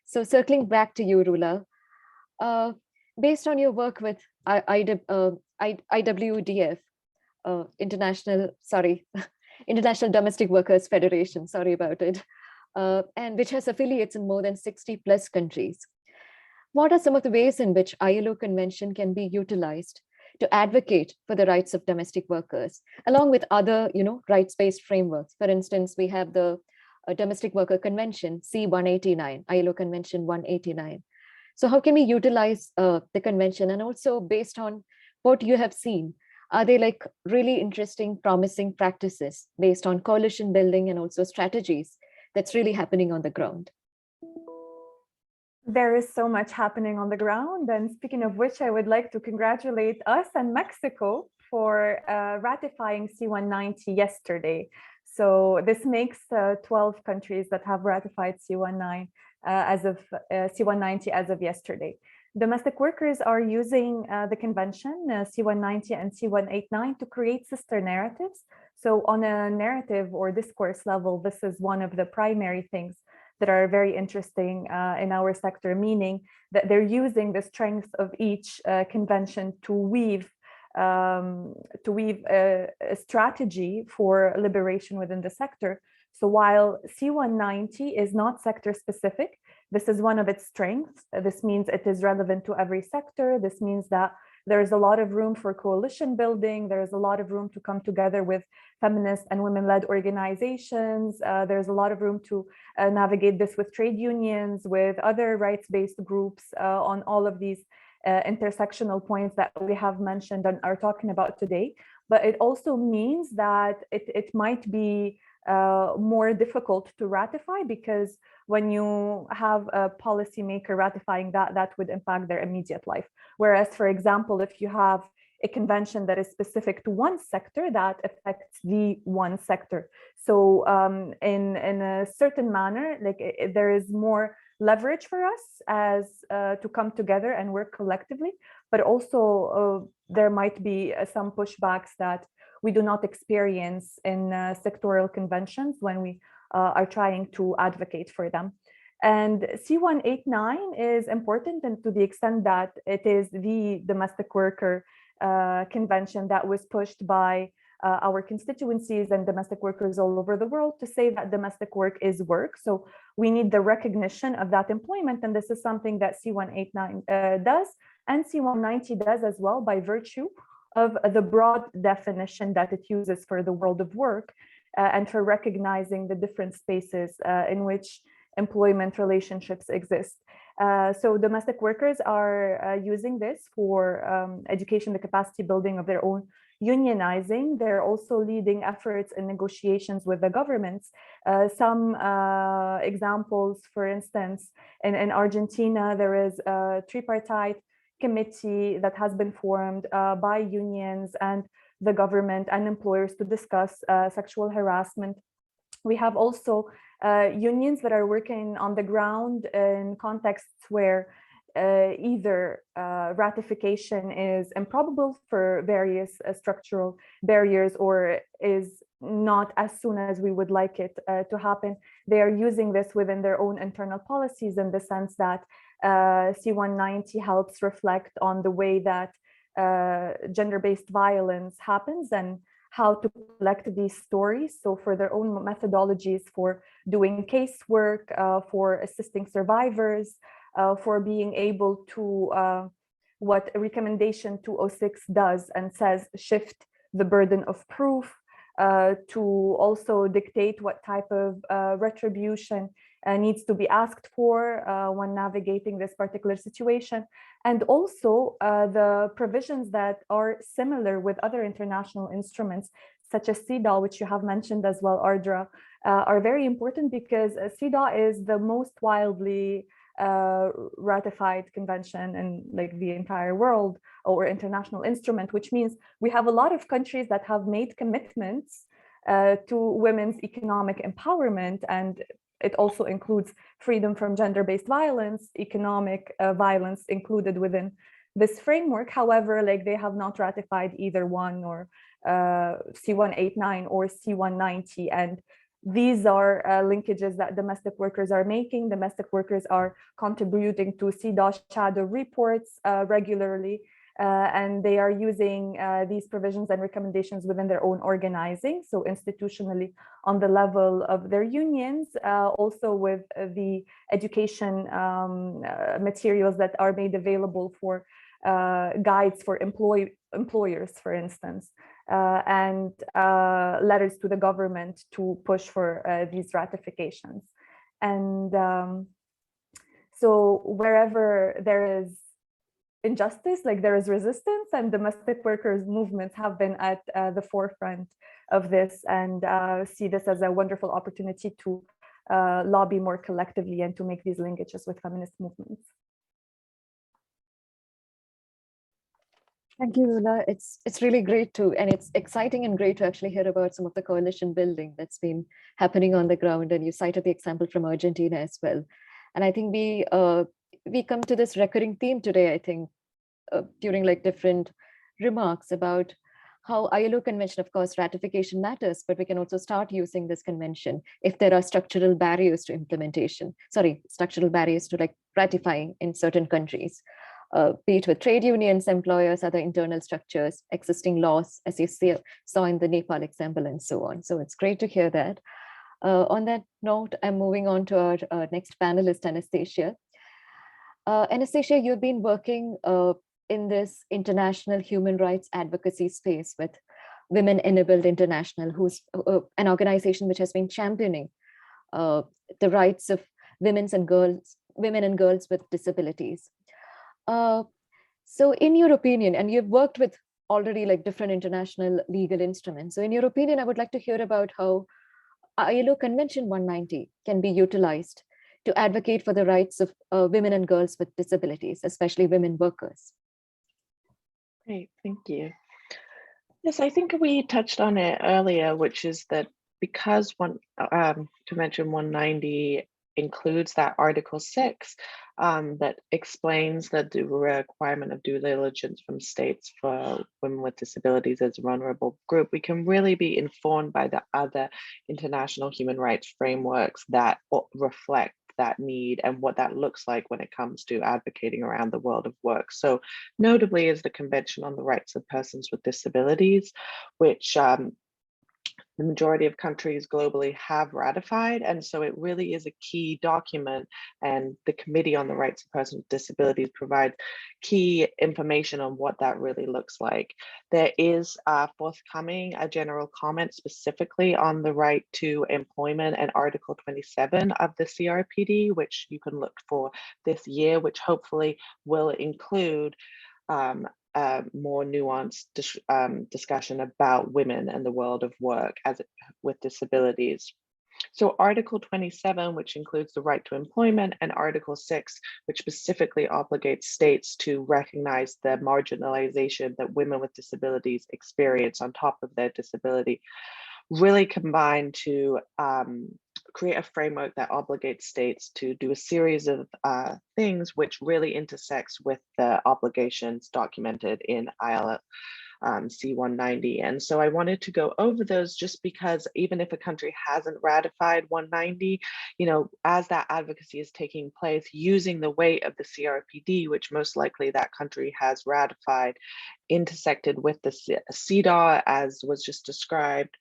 [SPEAKER 1] So circling back to you, Rula, based on your work with IWDF, International Domestic Workers Federation, sorry about it, and which has affiliates in more than 60 plus countries, what are some of the ways in which ILO Convention can be utilized to advocate for the rights of domestic workers, along with other, rights-based frameworks? For instance, we have the Domestic Worker Convention, C-189, ILO Convention 189. So how can we utilize the convention? And also based on what you have seen, are they like really interesting, promising practices based on coalition building and also strategies that's really happening on the ground?
[SPEAKER 3] There is so much happening on the ground. And speaking of which, I would like to congratulate us and Mexico for ratifying C190 yesterday. So this makes 12 countries that have ratified C19 as of C190 as of yesterday. Domestic workers are using the convention C190 and C189 to create sister narratives. So on a narrative or discourse level, this is one of the primary things that are very interesting in our sector, meaning that they're using the strength of each convention to weave a strategy for liberation within the sector. So while C190 is not sector specific, this is one of its strengths. This means it is relevant to every sector. This means that there's a lot of room for coalition building. There's a lot of room to come together with feminist and women-led organizations. There's a lot of room to navigate this with trade unions, with other rights-based groups on all of these intersectional points that we have mentioned and are talking about today. But it also means that it might be more difficult to ratify, because when you have a policymaker ratifying that, that would impact their immediate life. Whereas, for example, if you have a convention that is specific to one sector, that affects the one sector. So in a certain manner, like there is more leverage for us as to come together and work collectively, but also there might be some pushbacks that we do not experience in sectoral conventions when we are trying to advocate for them. And C189 is important, and to the extent that it is the domestic worker convention that was pushed by our constituencies and domestic workers all over the world to say that domestic work is work. So we need the recognition of that employment. And this is something that C189 does, and C190 does as well, by virtue of the broad definition that it uses for the world of work and for recognizing the different spaces in which employment relationships exist. So domestic workers are using this for education, the capacity building of their own unionizing. They're also leading efforts in negotiations with the governments. Some examples, for instance, in Argentina, there is a tripartite committee that has been formed by unions and the government and employers to discuss sexual harassment. We have also unions that are working on the ground in contexts where either ratification is improbable for various structural barriers or is not as soon as we would like it to happen. They are using this within their own internal policies, in the sense that C190 helps reflect on the way that gender-based violence happens and how to collect these stories. So for their own methodologies for doing casework, for assisting survivors, for being able to, what recommendation 206 does and says, shift the burden of proof, to also dictate what type of retribution needs to be asked for when navigating this particular situation. And also the provisions that are similar with other international instruments, such as CEDAW, which you have mentioned as well, Ardra, are very important, because CEDAW is the most widely ratified convention in like the entire world, or international instrument, which means we have a lot of countries that have made commitments to women's economic empowerment, and it also includes freedom from gender-based violence, economic violence included within this framework. However, like they have not ratified either one, or C189 or C190, and these are linkages that domestic workers are making. Domestic workers are contributing to CEDAW shadow reports regularly, and they are using these provisions and recommendations within their own organizing. So institutionally, on the level of their unions, also with the education materials that are made available for guides for employers, for instance, and letters to the government to push for these ratifications. And so wherever there is injustice, like there is resistance, and domestic workers movements have been at the forefront of this, and see this as a wonderful opportunity to lobby more collectively and to make these linkages with feminist movements.
[SPEAKER 1] Thank you, Lula. It's really great to, and it's exciting and great to actually hear about some of the coalition building that's been happening on the ground. And you cited the example from Argentina as well. And I think we come to this recurring theme today, I think, during like different remarks about how ILO convention, of course, ratification matters, but we can also start using this convention if there are structural barriers to implementation, structural barriers to like ratifying in certain countries. Be it with trade unions, employers, other internal structures, existing laws, as you saw in the Nepal example, and so on. So it's great to hear that. On that note, I'm moving on to our next panelist, Anastasia. Anastasia, you've been working in this international human rights advocacy space with Women Enabled International, who's an organization which has been championing the rights of women and girls with disabilities. So in your opinion, and you've worked with already like different international legal instruments. So in your opinion, I would like to hear about how ILO Convention 190 can be utilized to advocate for the rights of women and girls with disabilities, especially women workers.
[SPEAKER 4] Great, thank you. Yes, I think we touched on it earlier, which is that because Convention 190 includes that Article 6 that explains that the requirement of due diligence from states for women with disabilities as a vulnerable group, we can really be informed by the other international human rights frameworks that reflect that need and what that looks like when it comes to advocating around the world of work. So notably is the Convention on the Rights of Persons with Disabilities, which the majority of countries globally have ratified. And so it really is a key document, and the Committee on the Rights of Persons with Disabilities provides key information on what that really looks like. There is forthcoming a general comment specifically on the right to employment and Article 27 of the CRPD, which you can look for this year, which hopefully will include more nuanced discussion about women and the world of work with disabilities. So Article 27, which includes the right to employment, and Article 6, which specifically obligates states to recognize the marginalization that women with disabilities experience on top of their disability, really combine to create a framework that obligates states to do a series of things which really intersects with the obligations documented in ILO C190. And so I wanted to go over those just because even if a country hasn't ratified 190, as that advocacy is taking place, using the weight of the CRPD, which most likely that country has ratified, intersected with the CEDAW, as was just described,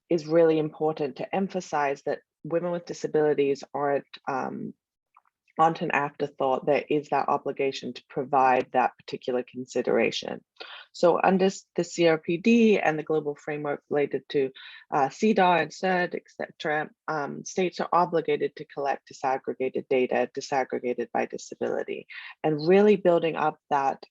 [SPEAKER 4] is really important to emphasize that women with disabilities aren't an afterthought. There is that obligation to provide that particular consideration. So under the CRPD and the global framework related to CEDAW and CERD, etc., states are obligated to collect disaggregated data, disaggregated by disability, and really building up that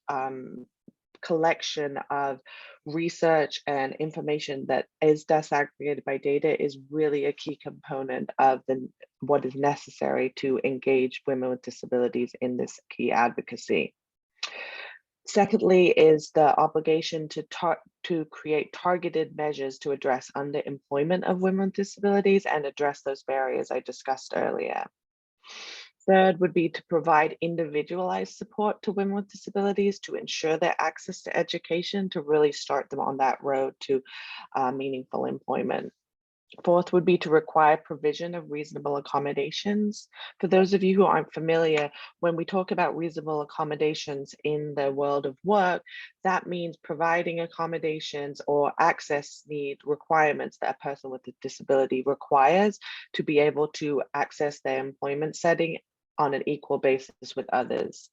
[SPEAKER 4] collection of research and information that is disaggregated by data is really a key component of what is necessary to engage women with disabilities in this key advocacy. Secondly is the obligation to create targeted measures to address underemployment of women with disabilities and address those barriers I discussed earlier. Third would be to provide individualized support to women with disabilities to ensure their access to education, to really start them on that road to meaningful employment. Fourth would be to require provision of reasonable accommodations. For those of you who aren't familiar, when we talk about reasonable accommodations in the world of work, that means providing accommodations or access need requirements that a person with a disability requires to be able to access their employment setting on an equal basis with others.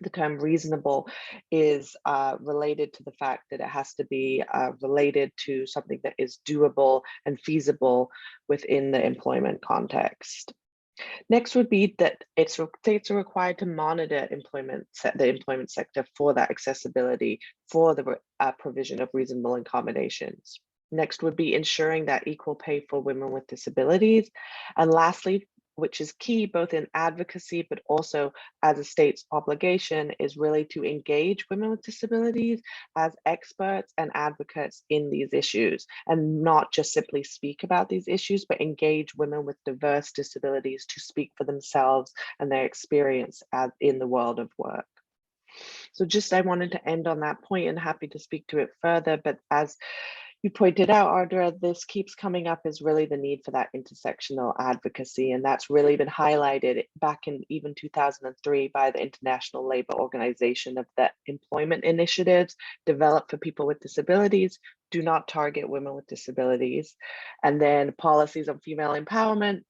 [SPEAKER 4] The term reasonable is related to the fact that it has to be related to something that is doable and feasible within the employment context. Next would be that states are required to monitor the employment sector for that accessibility, for the provision of reasonable accommodations. Next would be ensuring that equal pay for women with disabilities. And lastly, which is key both in advocacy, but also as a state's obligation, is really to engage women with disabilities as experts and advocates in these issues, and not just simply speak about these issues, but engage women with diverse disabilities to speak for themselves and their experience in the world of work. So I wanted to end on that point, and happy to speak to it further, but as you pointed out, Audra, this keeps coming up is really the need for that intersectional advocacy. And that's really been highlighted back in even 2003 by the International Labour Organization of the employment initiatives developed for people with disabilities do not target women with disabilities. And then policies on female empowerment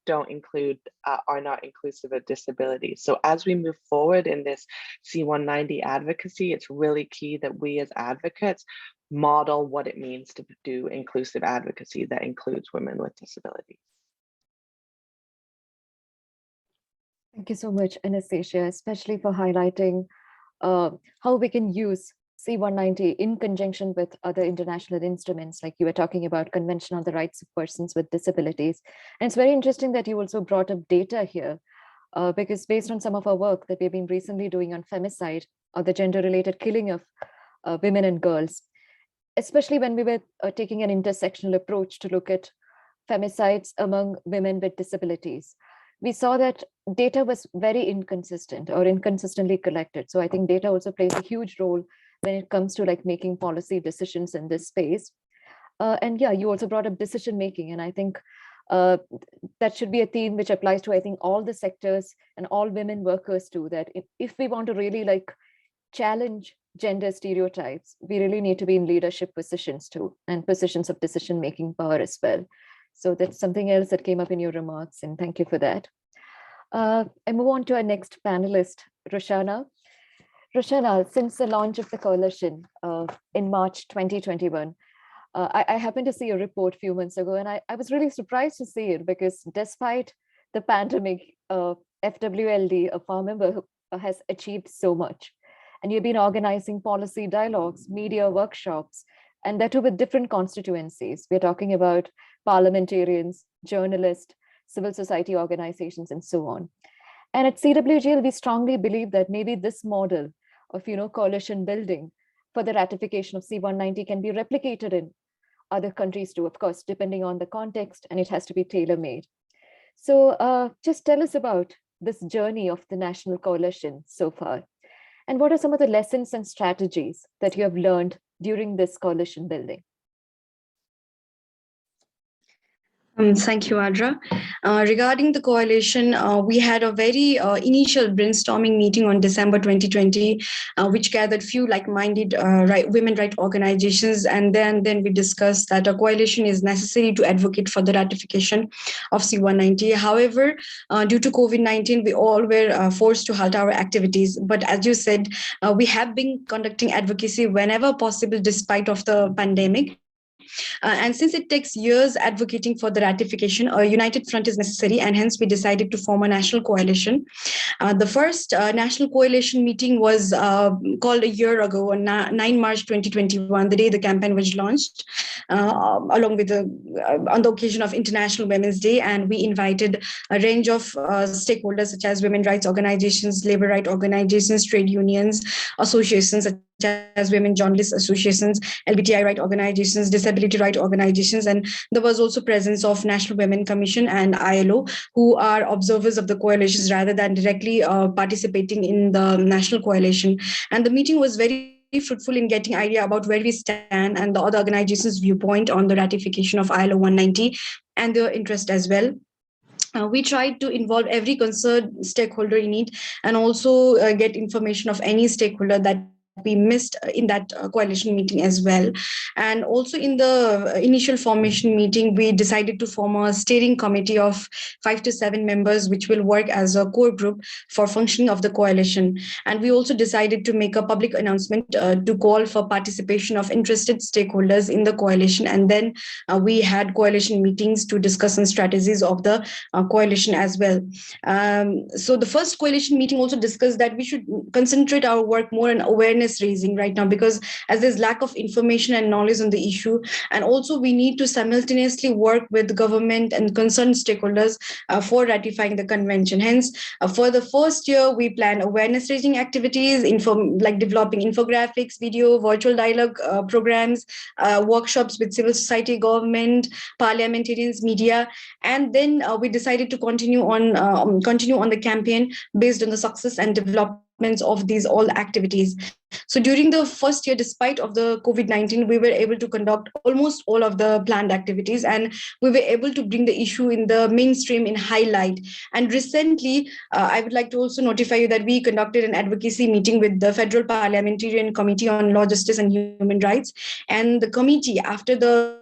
[SPEAKER 4] are not inclusive of disabilities. So as we move forward in this C190 advocacy, it's really key that we as advocates model what it means to do inclusive advocacy that includes women with disabilities.
[SPEAKER 1] Thank you so much, Anastasia, especially for highlighting how we can use C190 in conjunction with other international instruments, like you were talking about Convention on the Rights of Persons with Disabilities. And it's very interesting that you also brought up data here, because based on some of our work that we've been recently doing on femicide, or the gender-related killing of women and girls, especially when we were taking an intersectional approach to look at femicides among women with disabilities, we saw that data was very inconsistent or inconsistently collected. So I think data also plays a huge role when it comes to like making policy decisions in this space. And yeah, you also brought up decision making, and I think that should be a theme which applies to, I think, all the sectors and all women workers too, that if we want to really like challenge gender stereotypes, we really need to be in leadership positions too, and positions of decision-making power as well. So that's something else that came up in your remarks, and thank you for that. I move on to our next panelist, Roshana. Roshana, since the launch of the coalition in March 2021, I happened to see a report a few months ago, and I was really surprised to see it, because despite the pandemic, FWLD, a farm member, has achieved so much. And you've been organizing policy dialogues, media workshops, and that too with different constituencies. We're talking about parliamentarians, journalists, civil society organizations, and so on. And at CWGL, we strongly believe that maybe this model of coalition building for the ratification of C190 can be replicated in other countries too, of course, depending on the context, and it has to be tailor-made. So just tell us about this journey of the national coalition so far. And what are some of the lessons and strategies that you have learned during this coalition building?
[SPEAKER 5] Thank you, Adra. Regarding the coalition, we had a very initial brainstorming meeting on December 2020, which gathered few like-minded women rights organizations. And then we discussed that a coalition is necessary to advocate for the ratification of C190. However, due to COVID-19, we all were forced to halt our activities. But as you said, we have been conducting advocacy whenever possible, despite of the pandemic. And since it takes years advocating for the ratification, a united front is necessary, and hence we decided to form a national coalition. The first national coalition meeting was called a year ago, on 9 March 2021, the day the campaign was launched, along with on the occasion of International Women's Day. And we invited a range of stakeholders such as women rights organizations, labor rights organizations, trade unions, associations such as Women Journalists Associations, LGBTI right organizations, disability right organizations, and there was also presence of National Women Commission and ILO, who are observers of the coalitions rather than directly participating in the national coalition. And the meeting was very fruitful in getting idea about where we stand and the other organizations' viewpoint on the ratification of ILO 190 and their interest as well. We tried to involve every concerned stakeholder in it, and also get information of any stakeholder that we missed in that coalition meeting as well. And also in the initial formation meeting, we decided to form a steering committee of 5 to 7 members, which will work as a core group for functioning of the coalition. And we also decided to make a public announcement to call for participation of interested stakeholders in the coalition. And then we had coalition meetings to discuss on strategies of the coalition as well. So the first coalition meeting also discussed that we should concentrate our work more on awareness awareness raising right now, because as there's lack of information and knowledge on the issue, and also we need to simultaneously work with government and concerned stakeholders for ratifying the convention. Hence, for the first year, we plan awareness raising activities, like developing infographics, video, virtual dialogue programs, workshops with civil society, government, parliamentarians, media, and then we decided to continue on the campaign based on the success and developments of these all activities. So during the first year, despite of the COVID-19, we were able to conduct almost all of the planned activities, and we were able to bring the issue in the mainstream, in highlight. And recently, I would like to also notify you that we conducted an advocacy meeting with the Federal Parliamentarian Committee on Law, Justice and Human Rights. And the committee, after the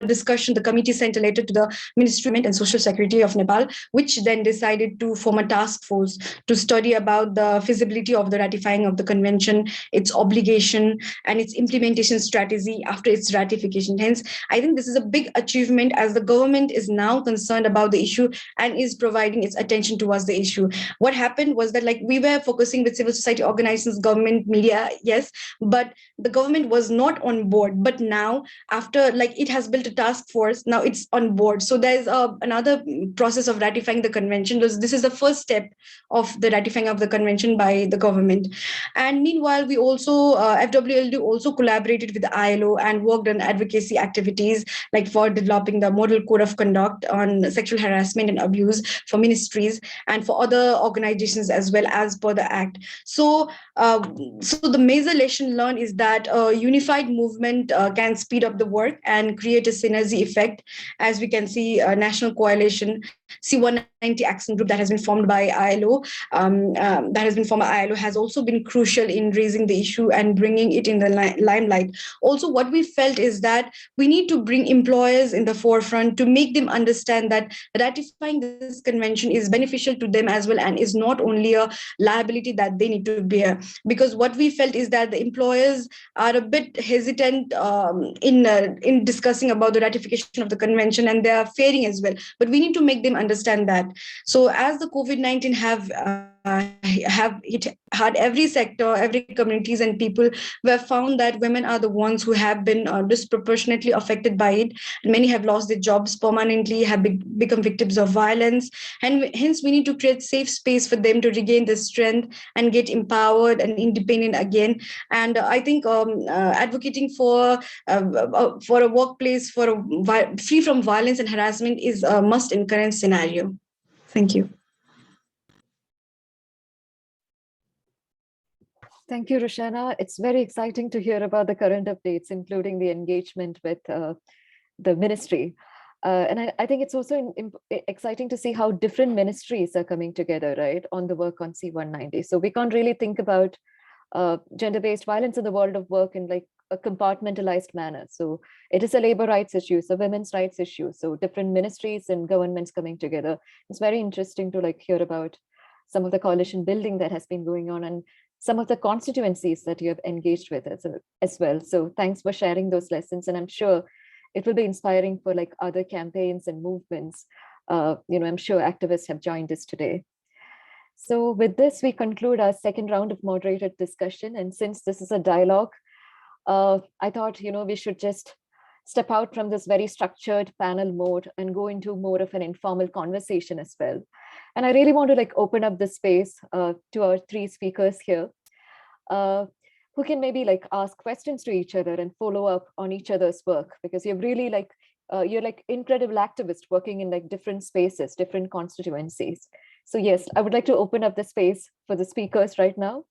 [SPEAKER 5] discussion, the committee sent a letter to the Ministry of Environment and Social Security of Nepal, which then decided to form a task force to study about the feasibility of the ratifying of the convention, its obligation, and its implementation strategy after its ratification. Hence, I think this is a big achievement, as the government is now concerned about the issue and is providing its attention towards the issue. What happened was that, like, we were focusing with civil society organizations, government, media, yes, but the government was not on board. But now, after, like, it has built a task force, now it's on board. So there's another process of ratifying the convention. This is the first step of the ratifying of the convention by the government. And meanwhile, we also, FWLD also collaborated with the ILO and worked on advocacy activities, like for developing the model code of conduct on sexual harassment and abuse for ministries and for other organizations as well, as per the act. So the major lesson learned is that a unified movement can speed up the work and create a synergy effect. As we can see, a national coalition, C190 action group that has been formed by ILO, has also been crucial in raising the issue and bringing it in the limelight. Also, what we felt is that we need to bring employers in the forefront to make them understand that ratifying this convention is beneficial to them as well, and is not only a liability that they need to bear. Because what we felt is that the employers are a bit hesitant in discussing about the ratification of the convention, and they are fearing as well. But we need to make them understand that. So as the COVID-19 have it had every sector, every communities, and people, we have found that women are the ones who have been disproportionately affected by it. Many have lost their jobs permanently, have become victims of violence, and hence we need to create safe space for them to regain their strength and get empowered and independent again. And I think advocating for a workplace free from violence and harassment is a must in current scenario. Thank you.
[SPEAKER 1] Thank you, Roshana. It's very exciting to hear about the current updates, including the engagement with the ministry. And I think it's also exciting to see how different ministries are coming together, right, on the work on C190. So we can't really think about gender-based violence in the world of work in like a compartmentalized manner. So it is a labor rights issue, it's a women's rights issue. So different ministries and governments coming together. It's very interesting to like hear about some of the coalition building that has been going on and some of the constituencies that you have engaged with as well. So thanks for sharing those lessons. And I'm sure it will be inspiring for like other campaigns and movements. I'm sure activists have joined us today. So with this, we conclude our second round of moderated discussion. And since this is a dialogue, I thought, we should just step out from this very structured panel mode and go into more of an informal conversation as well. And I really want to like open up the space to our three speakers here, who can maybe like ask questions to each other and follow up on each other's work, because you're really like, you're like incredible activists working in like different spaces, different constituencies. So yes, I would like to open up the space for the speakers right now.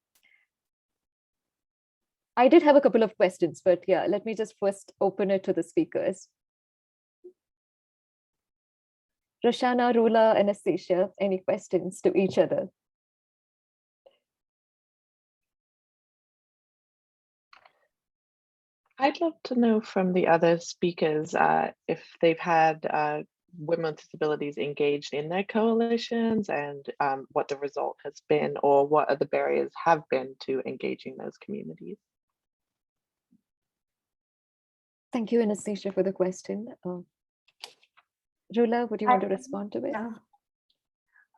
[SPEAKER 1] I did have a couple of questions, but yeah, let me just first open it to the speakers. Roshana, Rula, Anastasia, any questions to each other?
[SPEAKER 4] I'd love to know from the other speakers if they've had women with disabilities engaged in their coalitions and what the result has been, or what other barriers have been to engaging those communities.
[SPEAKER 1] Thank you, Anastasia, for the question. Rula, would you want to respond to it?
[SPEAKER 3] Yeah.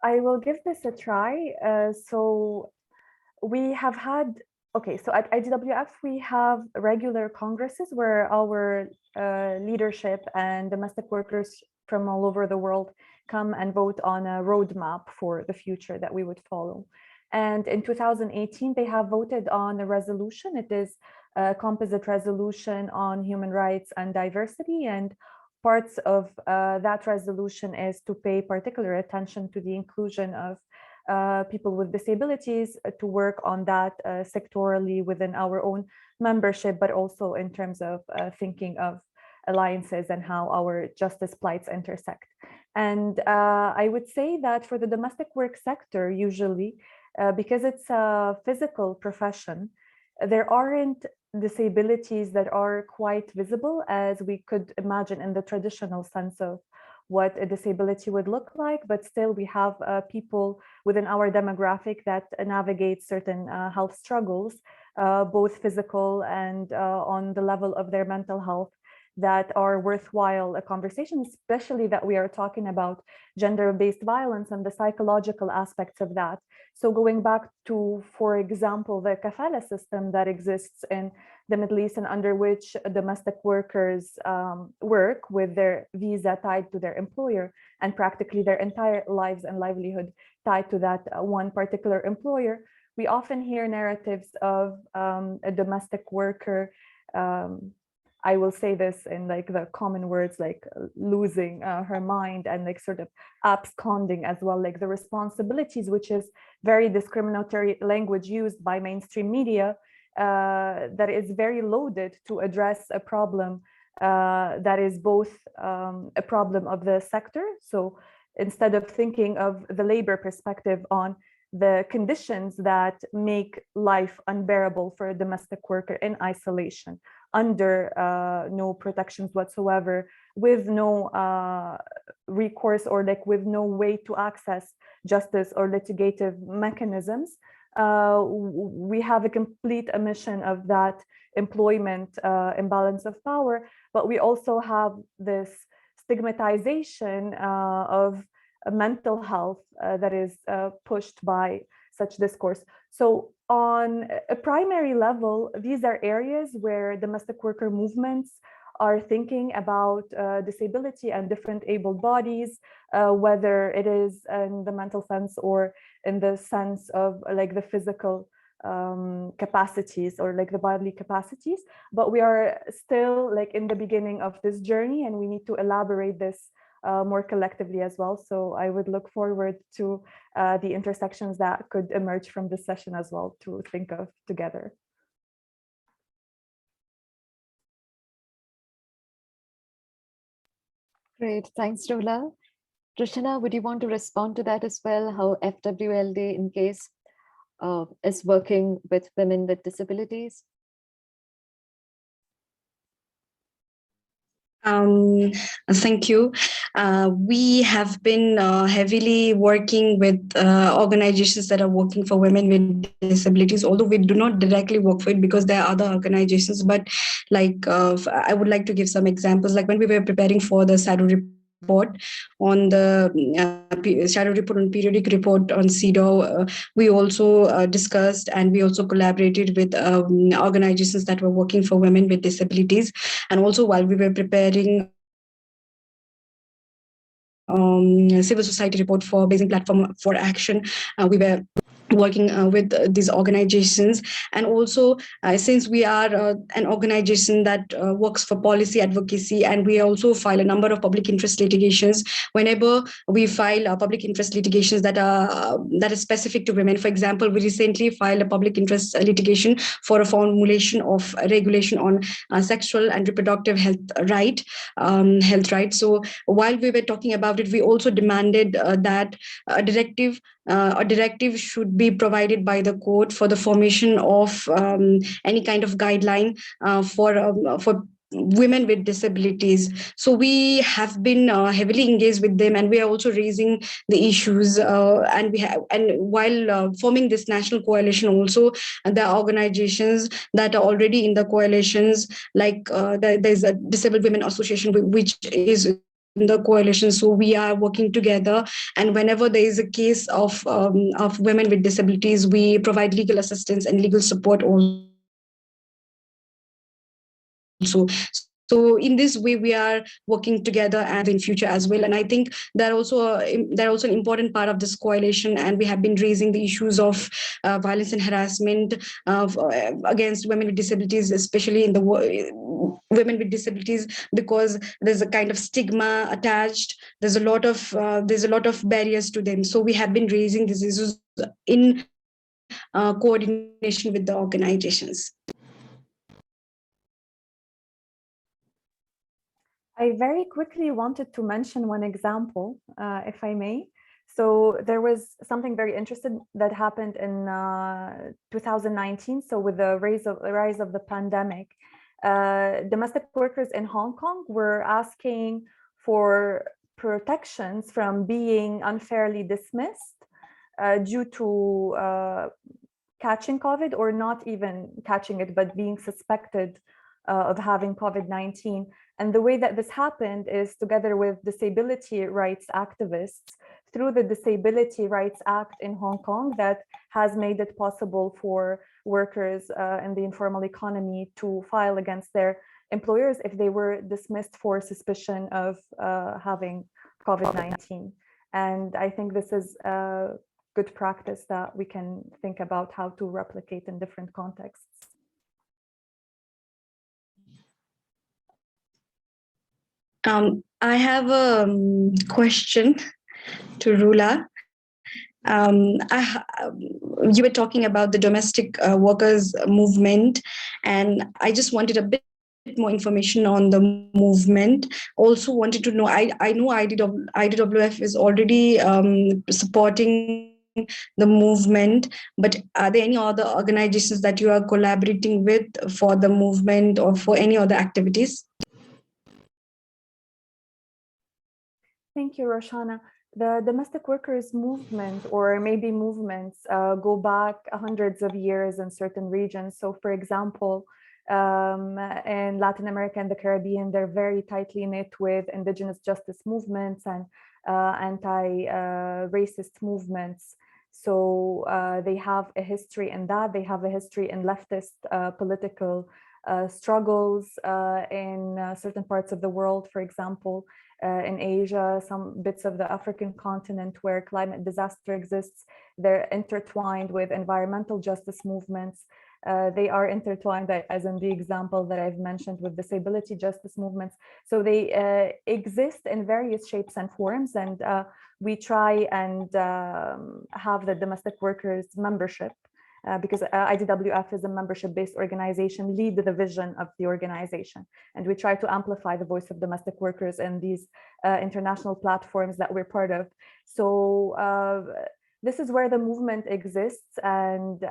[SPEAKER 3] I will give this a try. So we have had, okay, so at IDWF, we have regular congresses where our leadership and domestic workers from all over the world come and vote on a roadmap for the future that we would follow. And in 2018, they have voted on a resolution. It is a composite resolution on human rights and diversity. And parts of that resolution is to pay particular attention to the inclusion of people with disabilities, to work on that sectorally within our own membership, but also in terms of thinking of alliances and how our justice plights intersect. And I would say that for the domestic work sector, usually, because it's a physical profession, there aren't disabilities that are quite visible as we could imagine in the traditional sense of what a disability would look like, but still we have people within our demographic that navigate certain health struggles, both physical and on the level of their mental health, that are worthwhile a conversation, especially that we are talking about gender-based violence and the psychological aspects of that. So going back to, for example, the kafala system that exists in the Middle East and under which domestic workers work with their visa tied to their employer and practically their entire lives and livelihood tied to that one particular employer, we often hear narratives of a domestic worker, I will say this in like the common words, like losing her mind and like sort of absconding as well, like the responsibilities, which is very discriminatory language used by mainstream media that is very loaded to address a problem that is both a problem of the sector. So instead of thinking of the labor perspective on the conditions that make life unbearable for a domestic worker in isolation, under no protections whatsoever, with no recourse or like with no way to access justice or litigative mechanisms, we have a complete omission of that employment imbalance of power, but we also have this stigmatization of mental health that is pushed by such discourse. So on a primary level, these are areas where domestic worker movements are thinking about disability and different able bodies, whether it is in the mental sense or in the sense of like the physical capacities or like the bodily capacities. But we are still like in the beginning of this journey, and we need to elaborate this more collectively as well. So I would look forward to the intersections that could emerge from this session as well to think of together.
[SPEAKER 1] Great, thanks, Rola. Roshana, would you want to respond to that as well? How FWLD, in case, is working with women with disabilities?
[SPEAKER 5] Thank you. We have been heavily working with organizations that are working for women with disabilities, although we do not directly work for it because there are other organizations. But like, I would like to give some examples. Like when we were preparing for the shadow report on the shadow report on periodic report on CEDAW, we also discussed and we also collaborated with organizations that were working for women with disabilities. And also while we were preparing civil society report for Basing Platform for Action, we were working with these organizations. And also since we are an organization that works for policy advocacy, and we also file a number of public interest litigations. Whenever we file public interest litigations that are specific to women, for example, we recently filed a public interest litigation for a formulation of regulation on sexual and reproductive health right. So while we were talking about it, we also demanded that a directive should be provided by the court for the formation of any kind of guideline for women with disabilities. So we have been heavily engaged with them, and we are also raising the issues. And while forming this national coalition, also there are organizations that are already in the coalitions. Like there's a Disabled Women Association, which is the coalition. So we are working together, and whenever there is a case of women with disabilities, we provide legal assistance and legal support also. So in this way, we are working together and in future as well. And I think they're also an important part of this coalition, and we have been raising the issues of violence and harassment against women with disabilities, especially in the women with disabilities, because there's a kind of stigma attached. There's a lot of barriers to them. So we have been raising these issues in coordination with the organizations.
[SPEAKER 3] I very quickly wanted to mention one example, if I may. So there was something very interesting that happened in 2019. So with the rise of the pandemic, domestic workers in Hong Kong were asking for protections from being unfairly dismissed due to catching COVID, or not even catching it, but being suspected of having COVID-19. And the way that this happened is together with disability rights activists through the Disability Rights Act in Hong Kong that has made it possible for workers in the informal economy to file against their employers if they were dismissed for suspicion of having COVID-19. And I think this is a good practice that we can think about how to replicate in different contexts.
[SPEAKER 5] I have a question to Rula. You were talking about the domestic workers movement, and I just wanted a bit more information on the movement. Also wanted to know, I know IDWF is already supporting the movement, but are there any other organizations that you are collaborating with for the movement or for any other activities?
[SPEAKER 3] Thank you, Roshana. The domestic workers movement, or maybe movements, go back hundreds of years in certain regions. So for example, in Latin America and the Caribbean, they're very tightly knit with indigenous justice movements and anti-racist movements. So they have a history in that. They have a history in leftist political struggles in certain parts of the world, for example, in Asia, some bits of the African continent where climate disaster exists. They're intertwined with environmental justice movements. They are intertwined, as in the example that I've mentioned, with disability justice movements. So they exist in various shapes and forms, and we try and have the domestic workers membership, because IDWF is a membership-based organization, lead the vision of the organization. And we try to amplify the voice of domestic workers in these international platforms that we're part of. So this is where the movement exists. And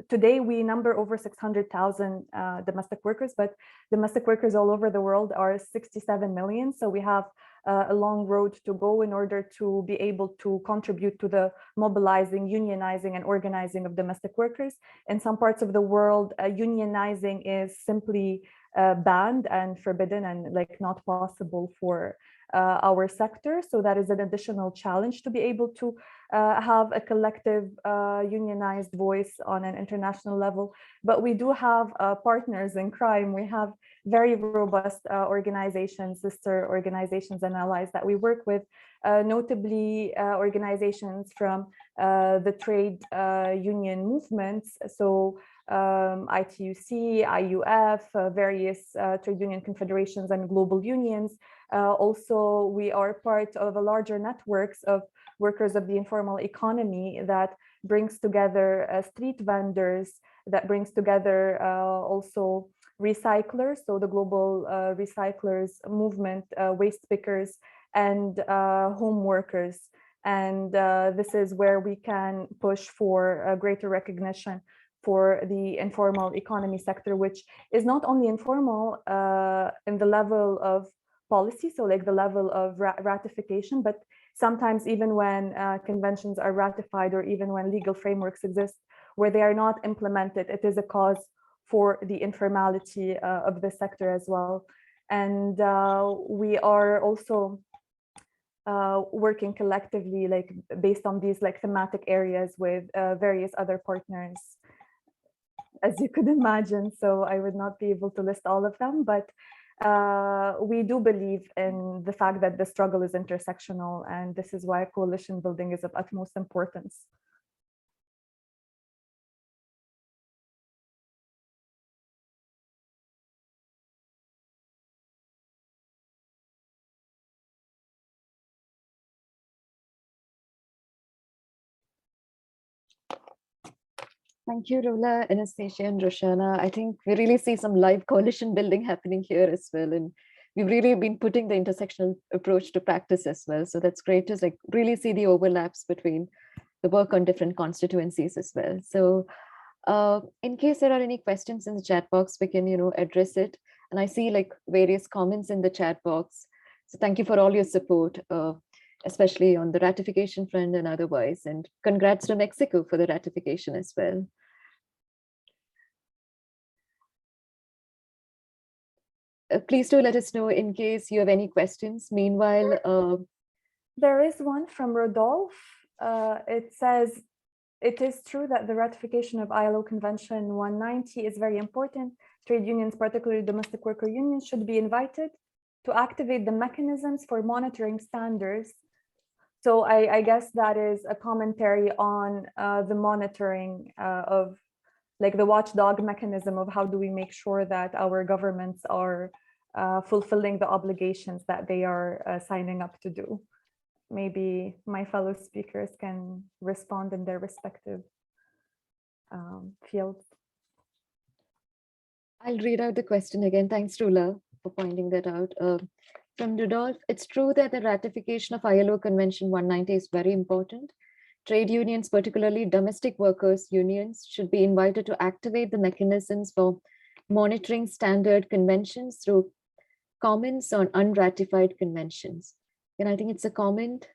[SPEAKER 3] today we number over 600,000 domestic workers, but domestic workers all over the world are 67 million. So we have a long road to go in order to be able to contribute to the mobilizing, unionizing, and organizing of domestic workers. In some parts of the world, unionizing is simply banned and forbidden and like not possible for our sector. So that is an additional challenge to be able to have a collective unionized voice on an international level. But we do have partners in crime. We have very robust organizations, sister organizations and allies that we work with, notably organizations from the trade union movements. So ITUC, IUF, various trade union confederations and global unions. Also, we are part of a larger networks of workers of the informal economy that brings together street vendors, that brings together also recyclers, so the global recyclers movement, waste pickers, and home workers. And this is where we can push for a greater recognition for the informal economy sector, which is not only informal in the level of policy, so like the level of ratification, but sometimes even when conventions are ratified or even when legal frameworks exist where they are not implemented, it is a cause for the informality of the sector as well. And we are also working collectively, like based on these like thematic areas with various other partners, as you could imagine. So I would not be able to list all of them, but we do believe in the fact that the struggle is intersectional, and this is why coalition building is of utmost importance.
[SPEAKER 1] Thank you, Rula, Anastasia, and Roshana. I think we really see some live coalition building happening here as well. And we've really been putting the intersectional approach to practice as well. So that's great to like really see the overlaps between the work on different constituencies as well. So in case there are any questions in the chat box, we can, address it. And I see like various comments in the chat box. So thank you for all your support, especially on the ratification front and otherwise. And congrats to Mexico for the ratification as well. Please do let us know in case you have any questions. Meanwhile,
[SPEAKER 3] there is one from Rodolphe. It says, it is true that the ratification of ILO Convention 190 is very important. Trade unions, particularly domestic worker unions, should be invited to activate the mechanisms for monitoring standards. So I guess that is a commentary on the monitoring of like the watchdog mechanism of how do we make sure that our governments are fulfilling the obligations that they are signing up to do. Maybe my fellow speakers can respond in their respective fields.
[SPEAKER 1] I'll read out the question again. Thanks, Rula, for pointing that out. From Rudolph, it's true that the ratification of ILO Convention 190 is very important. Trade unions, particularly domestic workers unions, should be invited to activate the mechanisms for monitoring standard conventions through comments on unratified conventions. And I think it's a comment.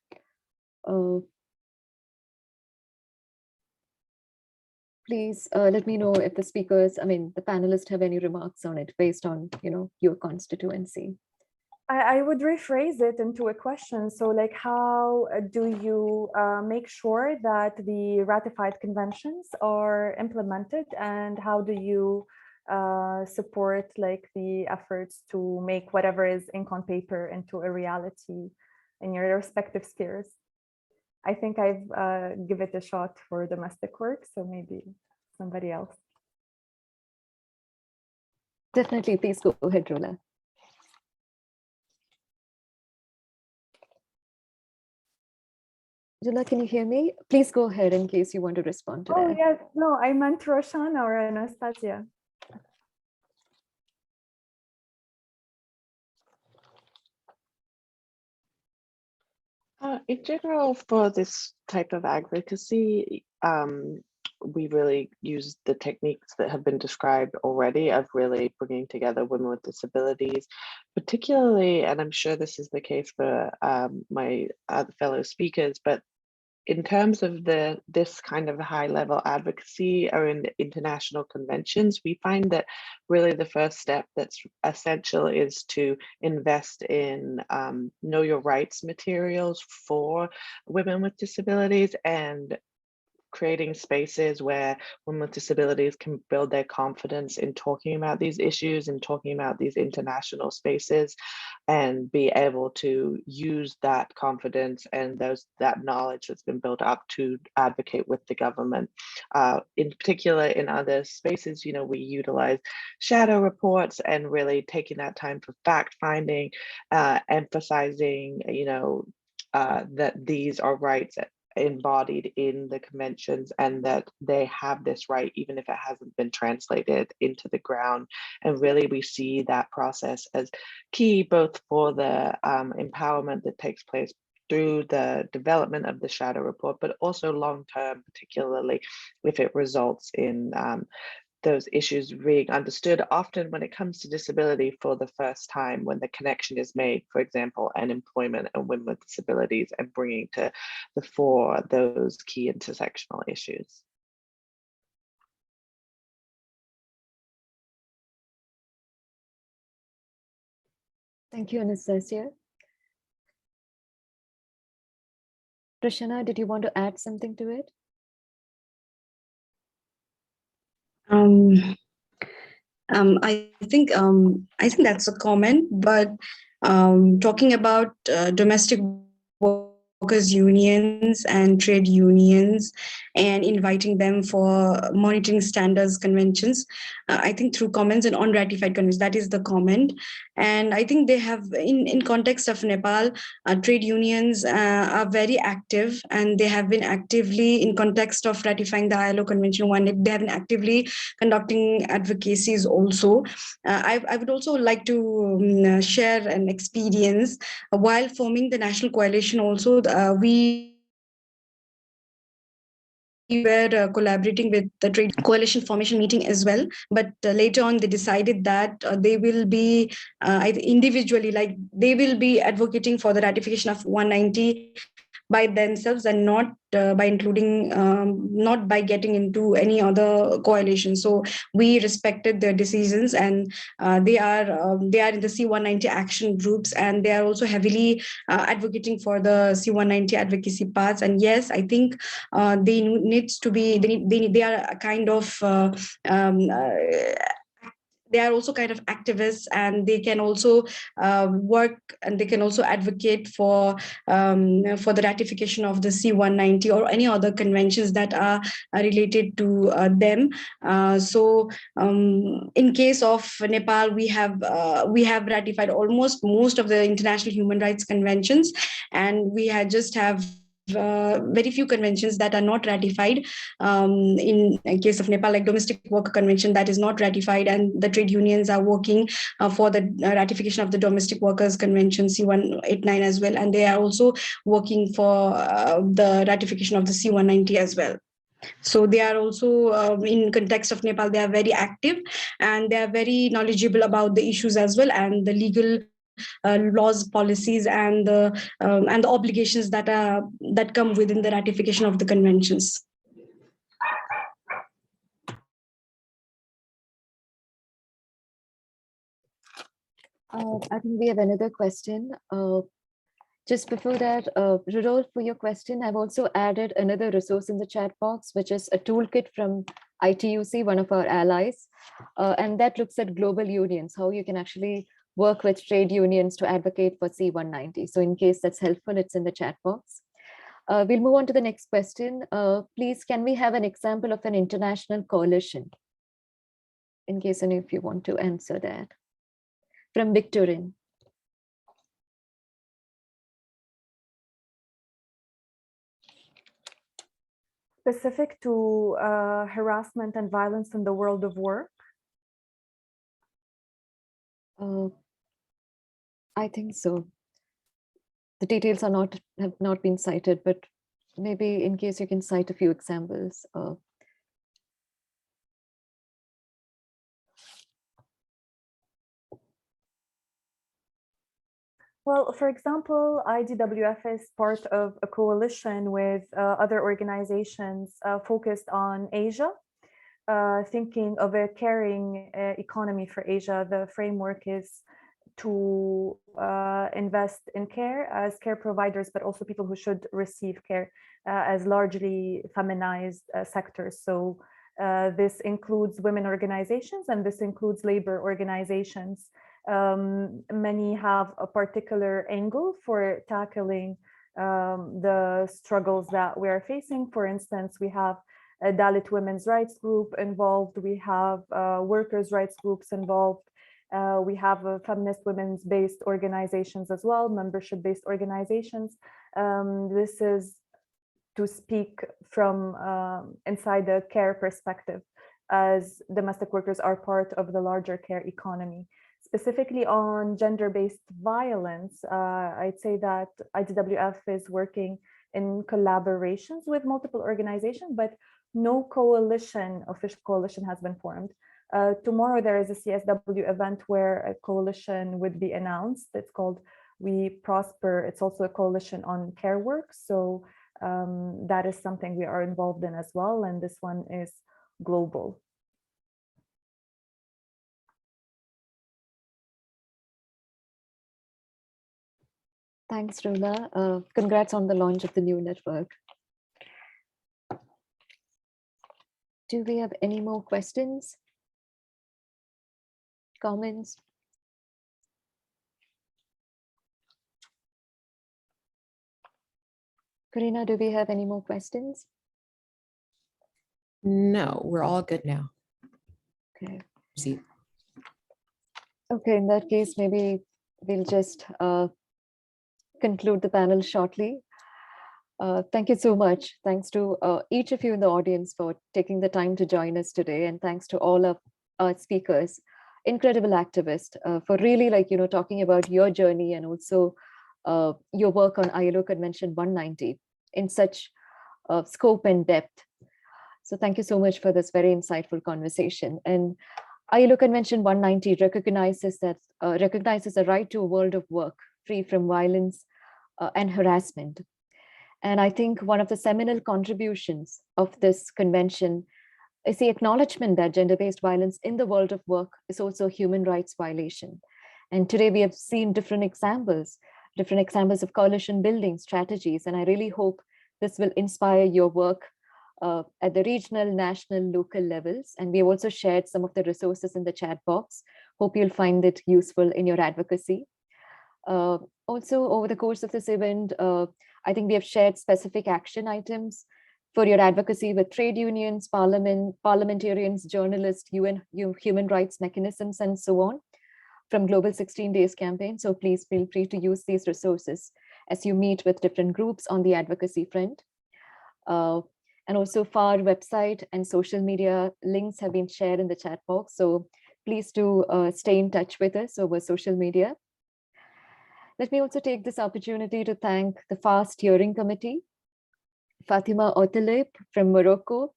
[SPEAKER 1] Please let me know if the speakers, the panelists have any remarks on it based on, your constituency.
[SPEAKER 3] I would rephrase it into a question. So like, how do you make sure that the ratified conventions are implemented, and how do you support like the efforts to make whatever is ink on paper into a reality in your respective spheres? I think I've give it a shot for domestic work, so maybe somebody else.
[SPEAKER 1] Definitely, please go ahead, Rula. Rula, can you hear me? Please go ahead in case you want to respond to that.
[SPEAKER 3] Oh yes, no, I meant Roshana or Anastasia.
[SPEAKER 4] In general, for this type of advocacy, we really use the techniques that have been described already of really bringing together women with disabilities, particularly, and I'm sure this is the case for my other fellow speakers, but in terms of this kind of high level advocacy or in international conventions, we find that really the first step that's essential is to invest in know your rights materials for women with disabilities, and creating spaces where women with disabilities can build their confidence in talking about these issues and talking about these international spaces, and be able to use that confidence and that knowledge that's been built up to advocate with the government. In particular, in other spaces, we utilize shadow reports and really taking that time for fact finding, emphasizing, that these are rights embodied in the conventions, and that they have this right even if it hasn't been translated into the ground. And really we see that process as key both for the empowerment that takes place through the development of the shadow report, but also long term, particularly if it results in those issues being understood, often when it comes to disability for the first time, when the connection is made, for example, and employment and women with disabilities, and bringing to the fore those key intersectional issues.
[SPEAKER 1] Thank you, Anastasia. Prashana, did you want to add something to it?
[SPEAKER 5] Um, I think that's a comment, but talking about domestic workers unions and trade unions and inviting them for monitoring standards conventions, I think through comments and unratified conventions, that is the comment. And I think they have, in context of Nepal, trade unions are very active, and they have been actively, in context of ratifying the ILO Convention 1, they have been actively conducting advocacies also. I would also like to share an experience. While forming the national coalition also, we were collaborating with the trade coalition formation meeting as well. But later on, they decided that they will be individually, like they will be advocating for the ratification of 190 by themselves, and not by including, not by getting into any other coalition. So we respected their decisions, and they are in the C190 action groups, and they are also heavily advocating for the C190 advocacy paths. And yes, I think they needs to be they are a kind of they are also kind of activists, and they can also work, and they can also advocate for the ratification of the C190 or any other conventions that are related to them. In case of Nepal, we have ratified almost most of the international human rights conventions, and we had just have very few conventions that are not ratified. In case of Nepal, like domestic worker convention, that is not ratified, and the trade unions are working for the ratification of the domestic workers convention C189 as well, and they are also working for the ratification of the C190 as well. So they are also, in context of Nepal, they are very active, and they are very knowledgeable about the issues as well, and the legal laws, policies, and the obligations that come within the ratification of the conventions.
[SPEAKER 1] I think we have another question. Just before that, Rudolph, for your question, I've also added another resource in the chat box, which is a toolkit from ITUC, one of our allies. And that looks at global unions, how you can actually work with trade unions to advocate for C190. So in case that's helpful, it's in the chat box. We'll move on to the next question. Please, can we have an example of an international coalition? In case any of you want to answer that. From Victorine.
[SPEAKER 3] Specific to harassment and violence in the world of work?
[SPEAKER 1] I think so. The details have not been cited, but maybe in case you can cite a few examples.
[SPEAKER 3] Well, for example, IDWF is part of a coalition with other organizations focused on Asia, thinking of a caring economy for Asia. The framework is to invest in care as care providers, but also people who should receive care as largely feminized sectors. So this includes women organizations, and this includes labor organizations. Many have a particular angle for tackling the struggles that we are facing. For instance, we have a Dalit women's rights group involved. We have workers' rights groups involved. We have feminist women's-based organizations as well, membership-based organizations. This is to speak from inside the care perspective, as domestic workers are part of the larger care economy. Specifically on gender-based violence, I'd say that IDWF is working in collaborations with multiple organizations, but no coalition, official coalition has been formed. Tomorrow there is a CSW event where a coalition would be announced. It's called We Prosper. It's also a coalition on care work. So that is something we are involved in as well. And this one is global.
[SPEAKER 1] Thanks, Runa. Congrats on the launch of the new network. Do we have any more questions? Comments? Karina, do we have any more questions?
[SPEAKER 6] No, we're all good now.
[SPEAKER 1] Okay.
[SPEAKER 6] See.
[SPEAKER 1] Okay, in that case, maybe we'll just conclude the panel shortly. Thank you so much. Thanks to each of you in the audience for taking the time to join us today. And thanks to all of our speakers, incredible activists, for really talking about your journey and also your work on ILO Convention 190 in such scope and depth. So thank you so much for this very insightful conversation. And ILO Convention 190 recognizes the right to a world of work free from violence and harassment. And I think one of the seminal contributions of this convention is the acknowledgement that gender-based violence in the world of work is also a human rights violation. And today we have seen different examples of coalition building strategies. And I really hope this will inspire your work at the regional, national, local levels. And we have also shared some of the resources in the chat box. Hope you'll find it useful in your advocacy. Also, over the course of this event, I think we have shared specific action items for your advocacy with trade unions, parliamentarians, journalists, UN human rights mechanisms, and so on from Global 16 Days campaign. So please feel free to use these resources as you meet with different groups on the advocacy front. And also FAR website and social media links have been shared in the chat box. So please do stay in touch with us over social media. Let me also take this opportunity to thank the FAR Steering Committee, Fatima Otalib from Morocco,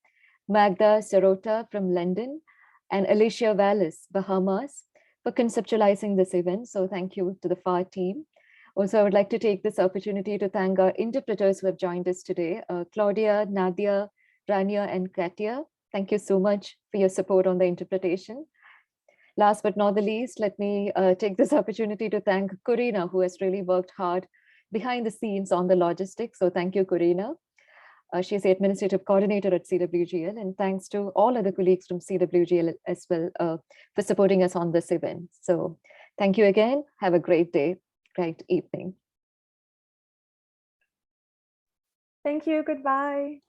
[SPEAKER 1] Magda Sarota from London, and Alicia Vallis, Bahamas, for conceptualizing this event. So thank you to the FAR team. Also, I would like to take this opportunity to thank our interpreters who have joined us today, Claudia, Nadia, Rania, and Katia. Thank you so much for your support on the interpretation. Last but not the least, let me take this opportunity to thank Corina, who has really worked hard behind the scenes on the logistics. So thank you, Corina. She's the administrative coordinator at CWGL, and thanks to all other colleagues from CWGL as well for supporting us on this event. So thank you again. Have a great day, great evening.
[SPEAKER 3] Thank you. Goodbye.